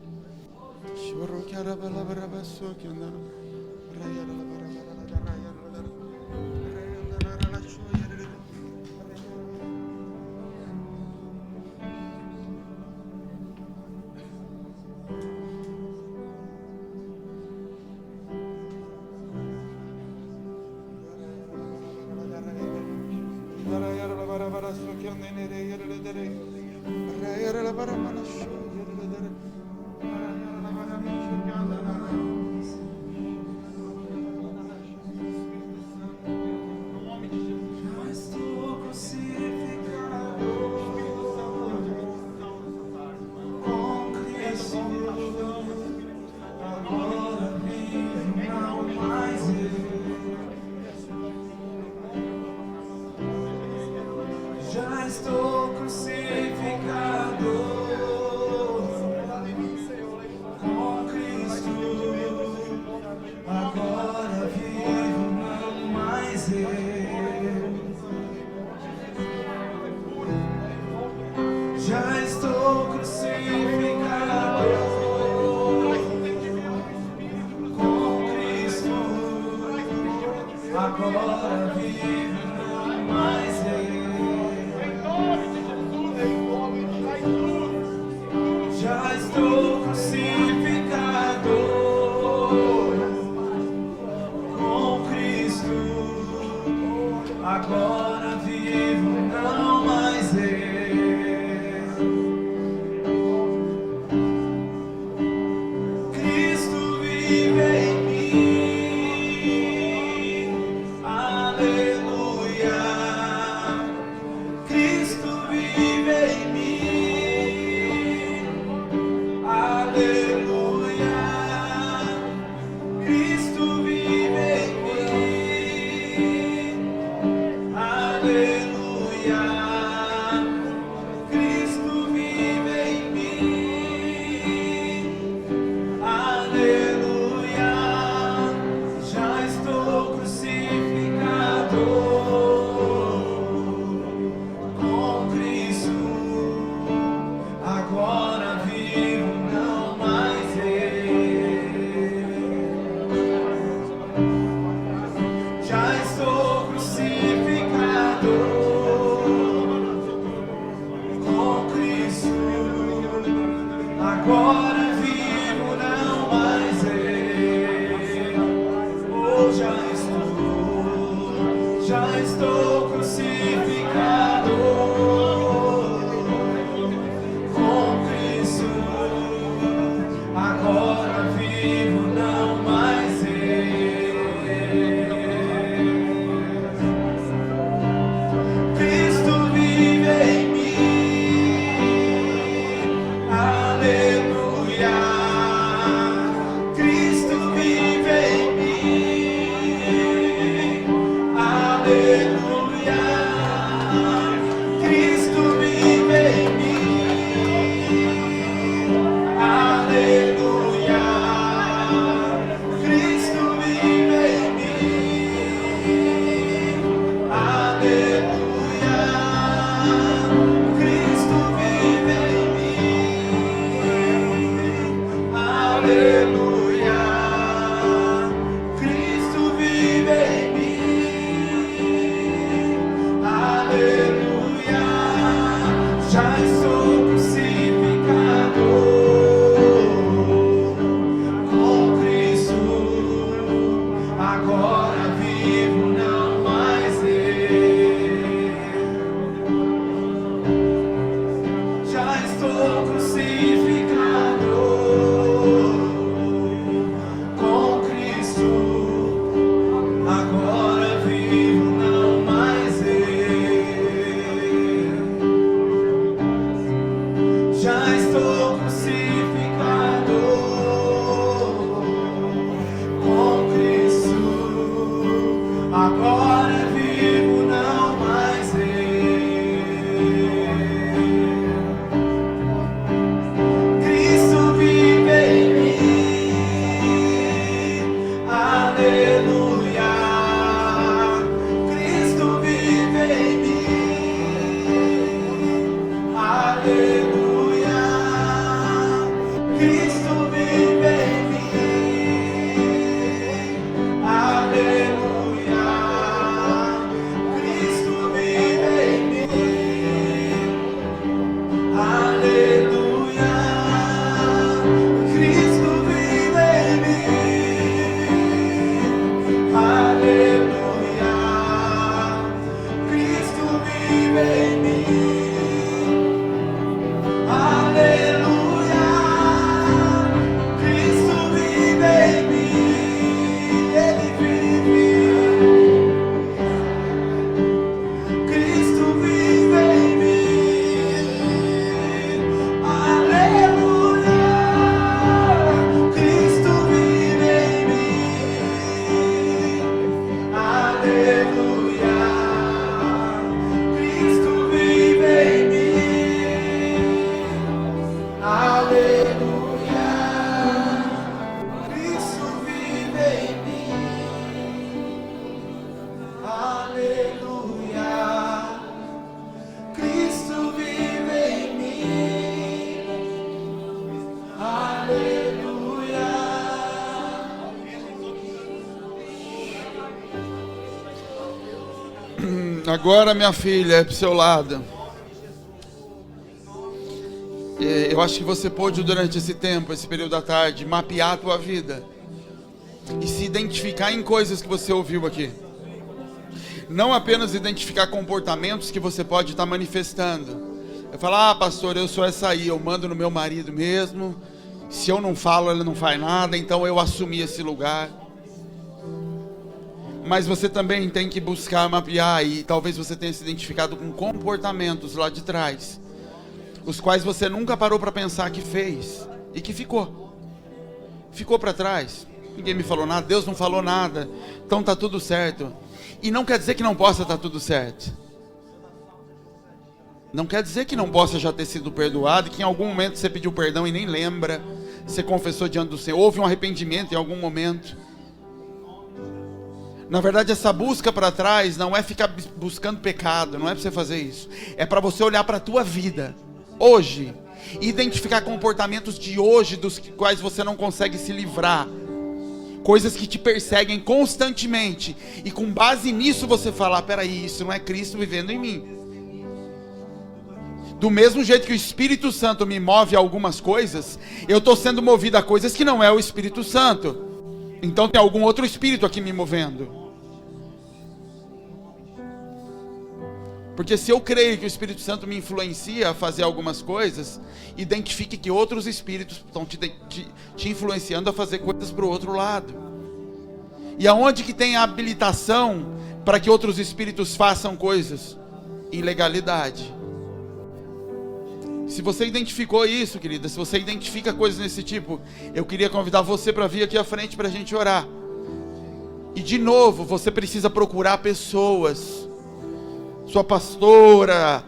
Aleluia, Cristo vive em mim. Aleluia, Cristo vive em mim. Aleluia. Agora, minha filha, é pro seu lado. Eu acho que você pôde, durante esse tempo, esse período da tarde, mapear a tua vida e se identificar em coisas que você ouviu aqui. Não apenas identificar comportamentos que você pode estar manifestando. Eu falo, pastor, eu sou essa aí, eu mando no meu marido mesmo. Se eu não falo, ele não faz nada, então eu assumi esse lugar. Mas você também tem que buscar mapear, e talvez você tenha se identificado com comportamentos lá de trás, os quais você nunca parou para pensar que fez e que ficou para trás. Ninguém me falou nada, Deus não falou nada, então tá tudo certo. E não quer dizer que não possa estar tudo certo. Não quer dizer que não possa já ter sido perdoado, que em algum momento você pediu perdão e nem lembra, você confessou diante do Senhor, houve um arrependimento em algum momento. Na verdade, essa busca para trás não é ficar buscando pecado, não é para você fazer isso. É para você olhar para a tua vida hoje e identificar comportamentos de hoje dos quais você não consegue se livrar. Coisas que te perseguem constantemente. E com base nisso você falar, peraí, isso não é Cristo vivendo em mim. Do mesmo jeito que o Espírito Santo me move a algumas coisas, eu estou sendo movido a coisas que não é o Espírito Santo. Então tem algum outro espírito aqui me movendo. Porque se eu creio que o Espírito Santo me influencia a fazer algumas coisas, identifique que outros espíritos estão te influenciando a fazer coisas para o outro lado. E aonde que tem a habilitação para que outros espíritos façam coisas? Ilegalidade. Se você identificou isso, querida, se você identifica coisas desse tipo, eu queria convidar você para vir aqui à frente para a gente orar. E de novo, você precisa procurar pessoas, sua pastora,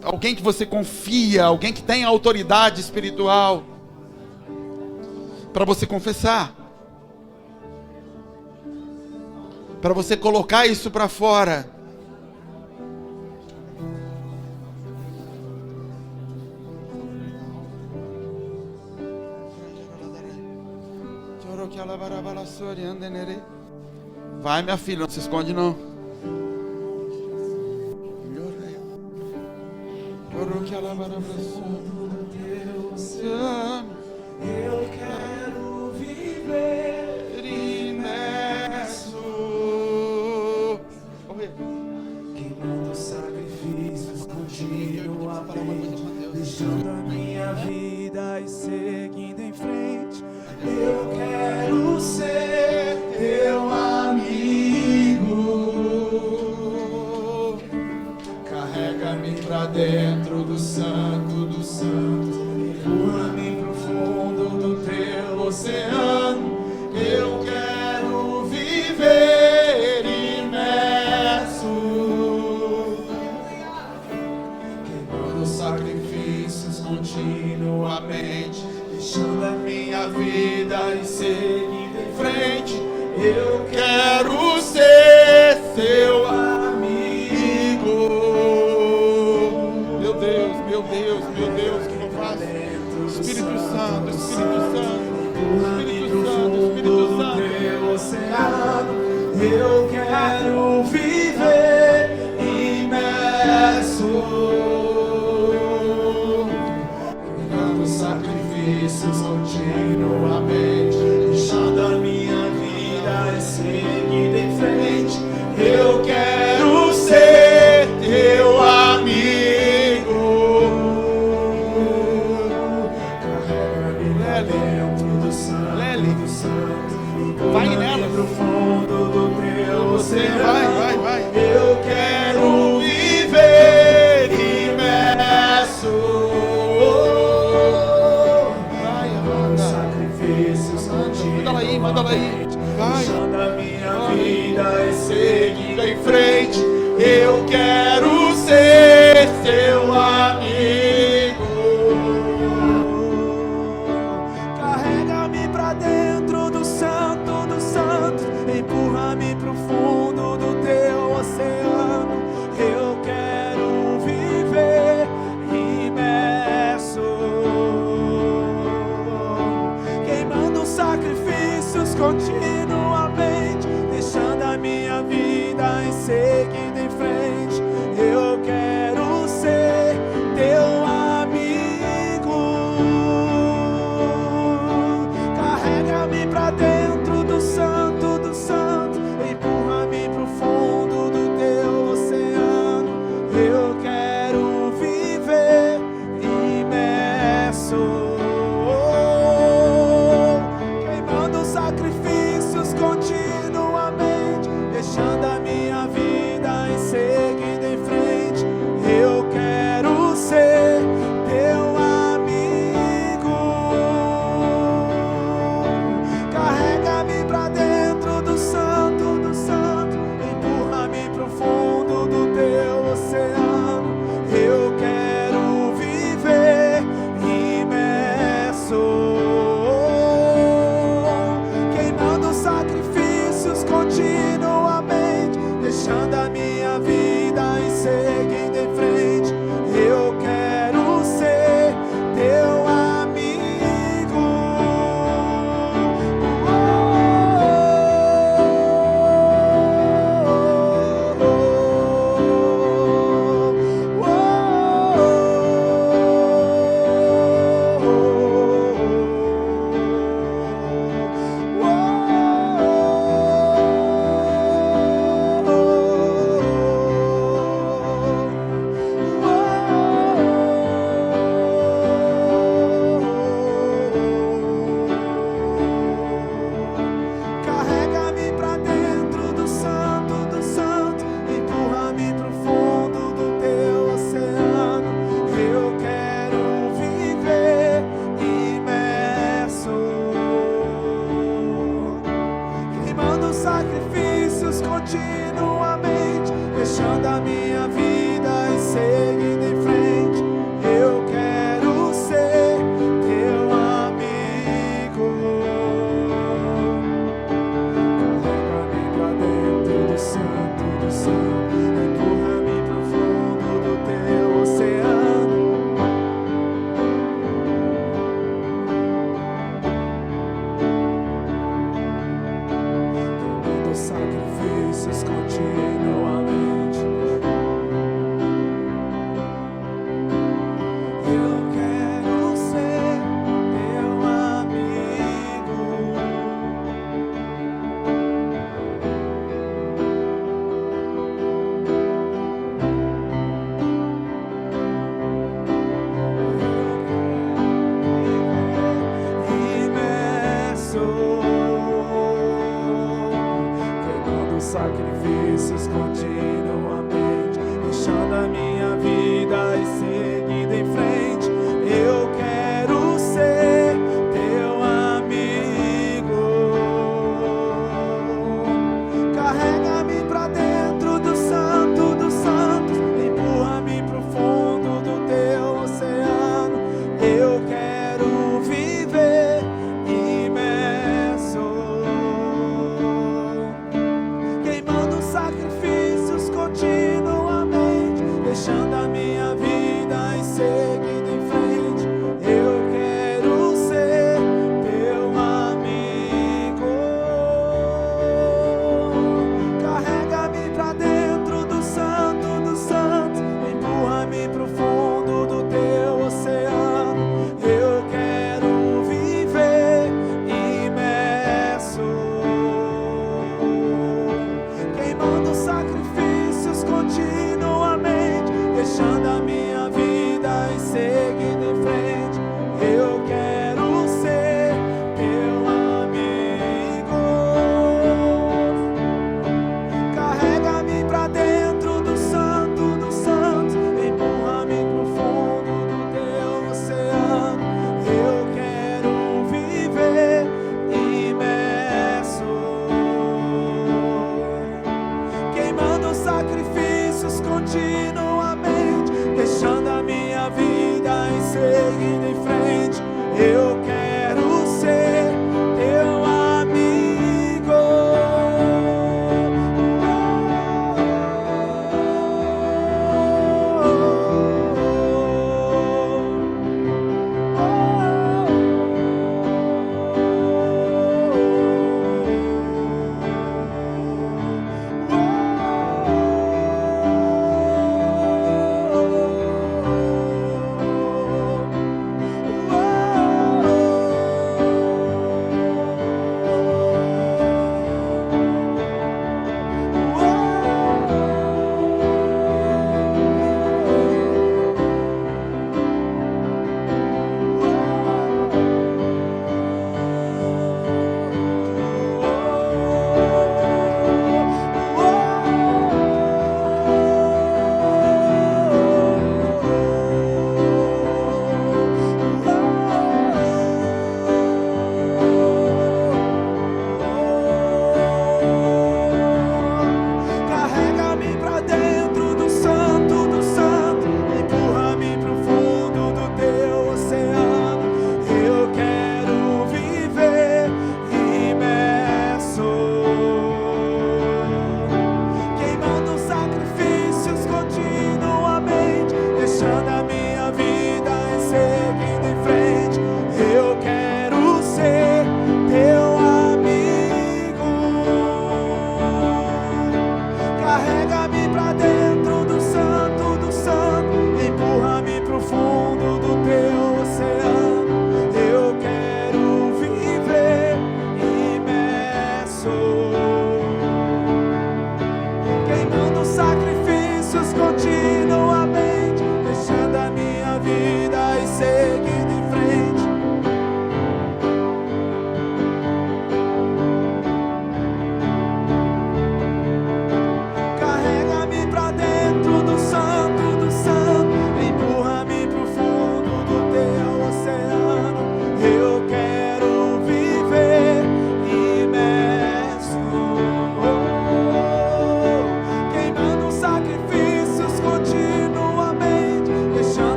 alguém que você confia, alguém que tem autoridade espiritual, para você confessar, para você colocar isso para fora. Vai, minha filha, não se esconde não. Eu quero viver imerso, queimando sacrifícios continuamente, deixando a minha vida e seguindo em frente. Eu quero ser teu amigo. Carrega-me pra dentro do santo dos santos, empurra-me pro fundo do teu oceano. Eu quero viver imerso, queimando sacrifícios continuamente, deixando a minha vida e seguindo em frente. Eu quero ser seu amigo. Meu Deus, meu Deus, meu Deus, que eu faço? Espírito Santo, Espírito Santo, Espírito Santo, Espírito Santo. Eu quero viver imerso, queimando sacrifícios continuamente, deixando a minha vida e seguindo em frente. Eu quero ser teu amigo. Carrega-me pra dentro do santo, do santo, vai nela pro fundo do teu oceano. Vai. Eu quero viver imerso, manda ela aí, vai. Deixando a minha vida e seguindo em frente. Eu quero ser teu amigo. continuamente, deixando a minha vida em seguida em frente. Eu quero ser teu amigo. Carrega-me pra dentro do santo dos santos, empurra-me pro fundo do teu oceano. Eu quero viver imerso, queimando sacrifícios continuamente, deixando a minha vida em seguida em frente. Eu quero ser teu amigo. Carrega-me pra dentro do santo dos santos, empurra-me pro fundo do teu oceano. Eu quero viver imerso, queimando sacrifícios continuamente, deixando a minha vida em seguida em frente. Eu quero ser teu amigo. Carrega-me pra dentro do santo dos santos, empurra-me pro fundo do teu oceano. Eu quero viver imerso, queimando sacrifícios continuamente, deixando a minha vida em seguida em frente. Eu quero ser teu amigo. Carrega-me pra dentro do santo do santo, empurra-me pro fundo do teu oceano. Queimando sacrifícios continuamente. Eu quero ser teu amigo. Imerso, queimando sacrifícios continuamente, deixando a minha vida em seguida em frente. Eu quero ser teu amigo. Carrega-me pra dentro do santo dos santos, empurra-me pro fundo do teu oceano. Eu quero viver imerso, queimando sacrifícios continuamente, deixando a minha vida em seguida em frente. Eu quero ser teu amigo. Carrega-me pra dentro do santo dos santos, empurra-me pro fundo do teu oceano. Eu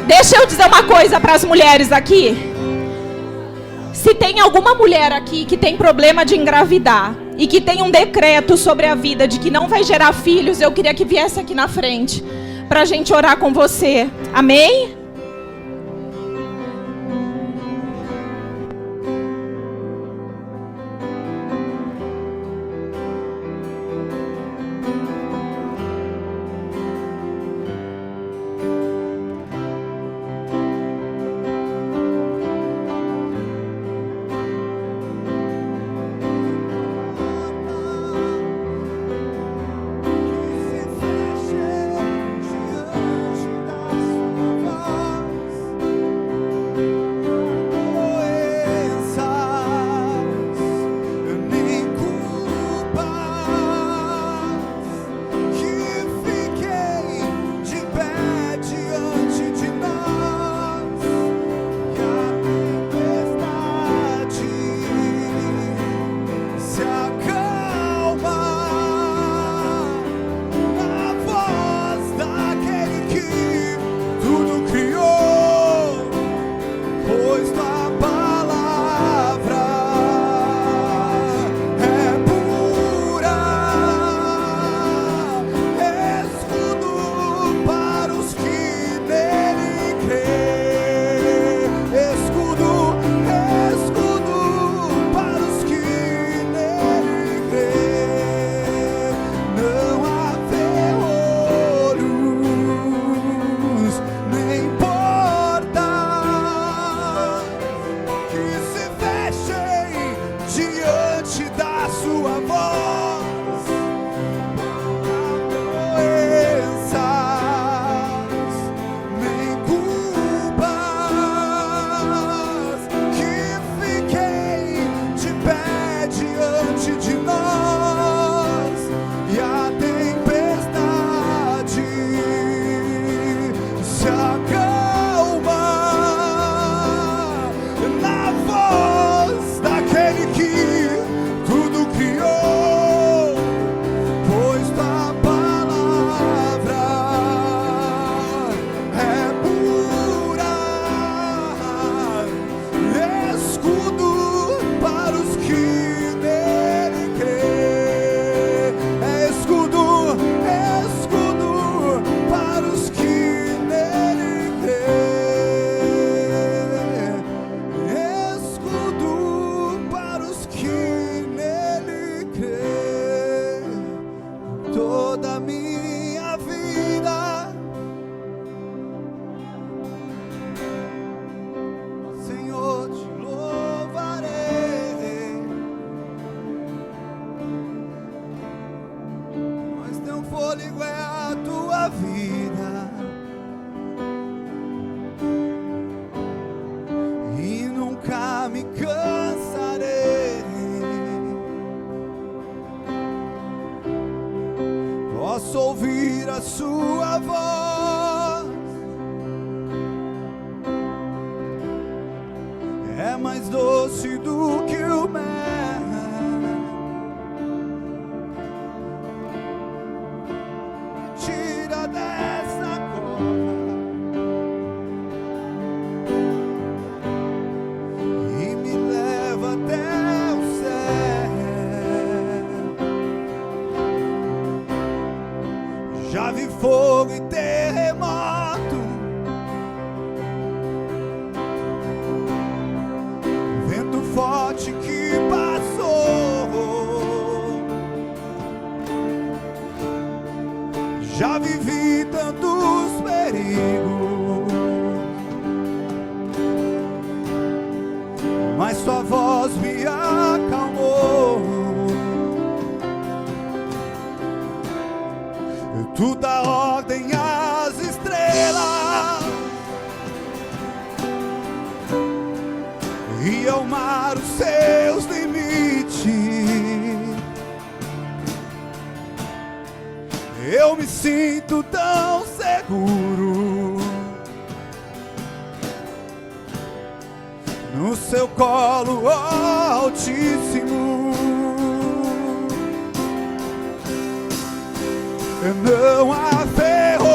Deixa eu dizer uma coisa para as mulheres aqui. Se tem alguma mulher aqui que tem problema de engravidar e que tem um decreto sobre a vida de que não vai gerar filhos, eu queria que viesse aqui na frente para a gente orar com você. Amém? Não há ferrolhos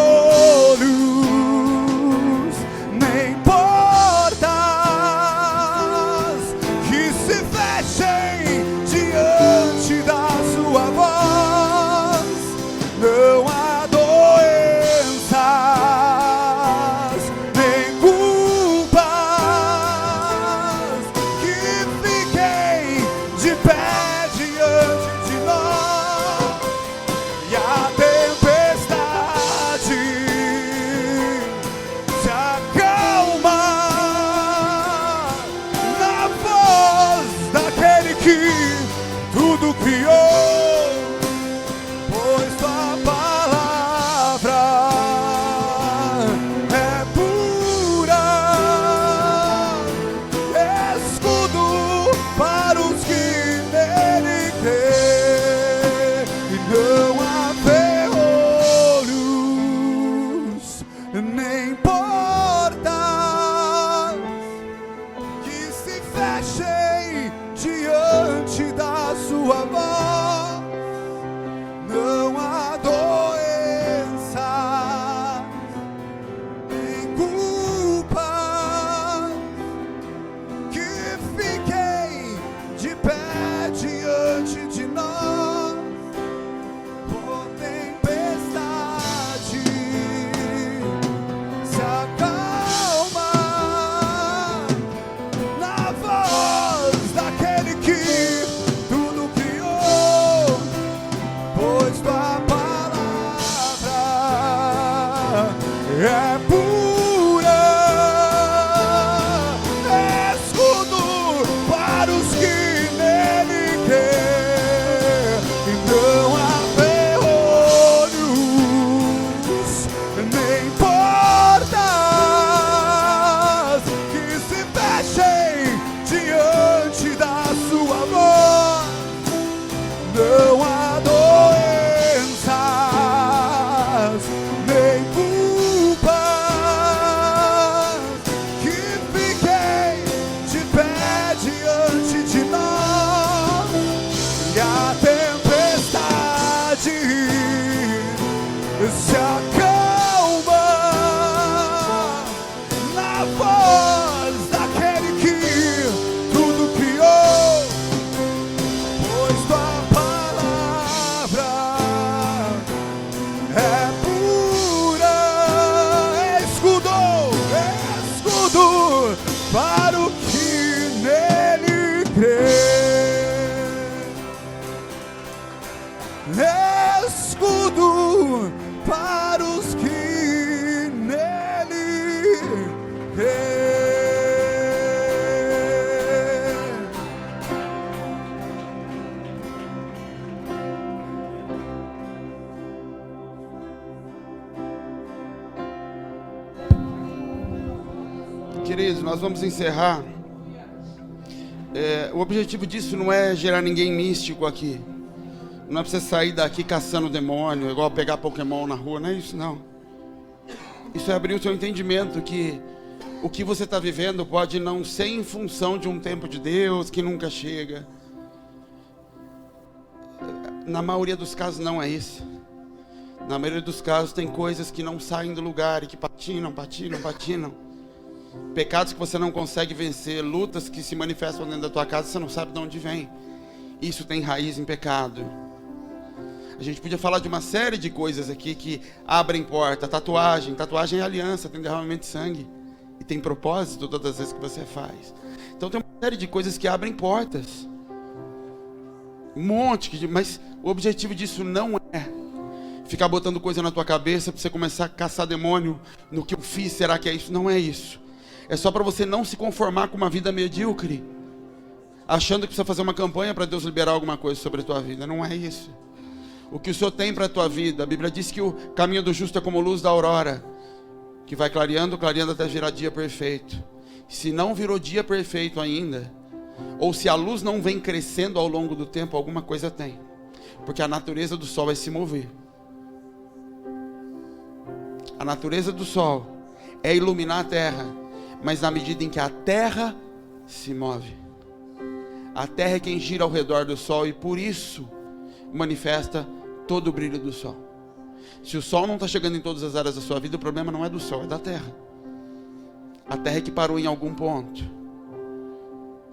se acalma na voz daquele que tudo criou, pois tua palavra é pura, escudo para o que nele crê. Escudo para os que nele crê. Queridos, nós vamos encerrar. O objetivo disso não é gerar ninguém místico aqui. Não é pra você sair daqui caçando demônio, igual pegar Pokémon na rua, não é isso não. Isso é abrir o seu entendimento que o que você está vivendo pode não ser em função de um tempo de Deus que nunca chega. Na maioria dos casos não é isso. Na maioria dos casos tem coisas que não saem do lugar e que patinam. Pecados que você não consegue vencer, lutas que se manifestam dentro da tua casa, você não sabe de onde vem. Isso tem raiz em pecado. A gente podia falar de uma série de coisas aqui que abrem porta. Tatuagem é aliança, tem derramamento de sangue. E tem propósito todas as vezes que você faz. Então tem uma série de coisas que abrem portas. Um monte, mas o objetivo disso não é ficar botando coisa na tua cabeça para você começar a caçar demônio no que eu fiz, será que é isso? Não é isso. É só para você não se conformar com uma vida medíocre, achando que precisa fazer uma campanha para Deus liberar alguma coisa sobre a tua vida. Não é isso. O que o Senhor tem para a tua vida, a Bíblia diz que o caminho do justo é como luz da aurora, que vai clareando até virar dia perfeito. Se não virou dia perfeito ainda, ou se a luz não vem crescendo ao longo do tempo, alguma coisa tem. Porque a natureza do sol vai se mover. A natureza do sol é iluminar a terra, mas na medida em que a terra se move. A terra é quem gira ao redor do sol e por isso manifesta todo o brilho do sol. Se o sol não está chegando em todas as áreas da sua vida, o problema não é do sol, é da terra. A terra é que parou em algum ponto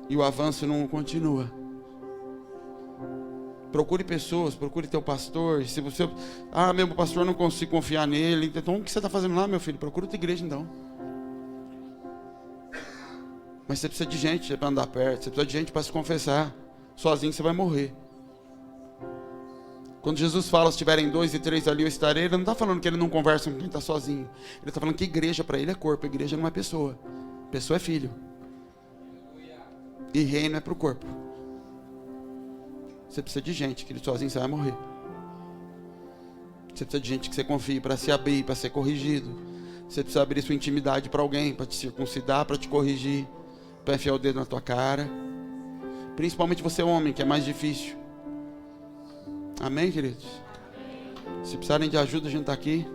e o avanço não continua. Procure pessoas, procure teu pastor. Se você, meu pastor, não consigo confiar nele, então o que você está fazendo lá, meu filho? Procura outra igreja então. Mas você precisa de gente para andar perto, você precisa de gente para se confessar. Sozinho você vai morrer. Quando Jesus fala, se tiverem 2 e 3 ali eu estarei, ele não está falando que ele não conversa com quem está sozinho. Ele está falando que igreja para ele é corpo, igreja não é pessoa. Pessoa é filho. E reino é para o corpo. Você precisa de gente, que ele sozinho você vai morrer. Você precisa de gente que você confie para se abrir, para ser corrigido. Você precisa abrir sua intimidade para alguém, para te circuncidar, para te corrigir, para enfiar o dedo na tua cara. Principalmente você homem, que é mais difícil. Amém, queridos? Se precisarem de ajuda, a gente está aqui.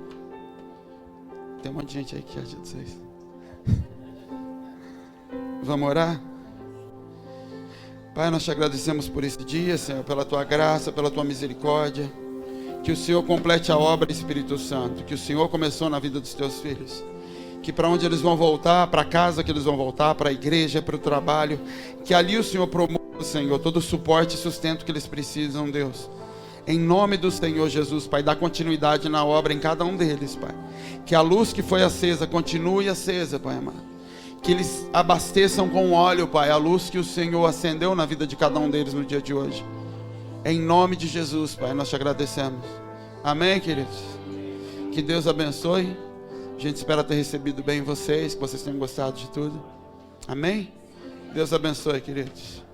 Tem um monte de gente aí que ajuda vocês. Vamos orar? Pai, nós te agradecemos por esse dia, Senhor, pela tua graça, pela tua misericórdia. Que o Senhor complete a obra, Espírito Santo, que o Senhor começou na vida dos teus filhos. Que para onde eles vão voltar, para a casa que eles vão voltar, para a igreja, para o trabalho, que ali o Senhor promova, Senhor, todo o suporte e sustento que eles precisam, Deus. Em nome do Senhor Jesus, Pai, dá continuidade na obra em cada um deles, Pai. Que a luz que foi acesa continue acesa, Pai amado. Que eles abasteçam com óleo, Pai, a luz que o Senhor acendeu na vida de cada um deles no dia de hoje. Em nome de Jesus, Pai, nós te agradecemos. Amém, queridos? Que Deus abençoe. A gente espera ter recebido bem vocês, que vocês tenham gostado de tudo. Amém? Deus abençoe, queridos.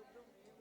estou te ouvindo.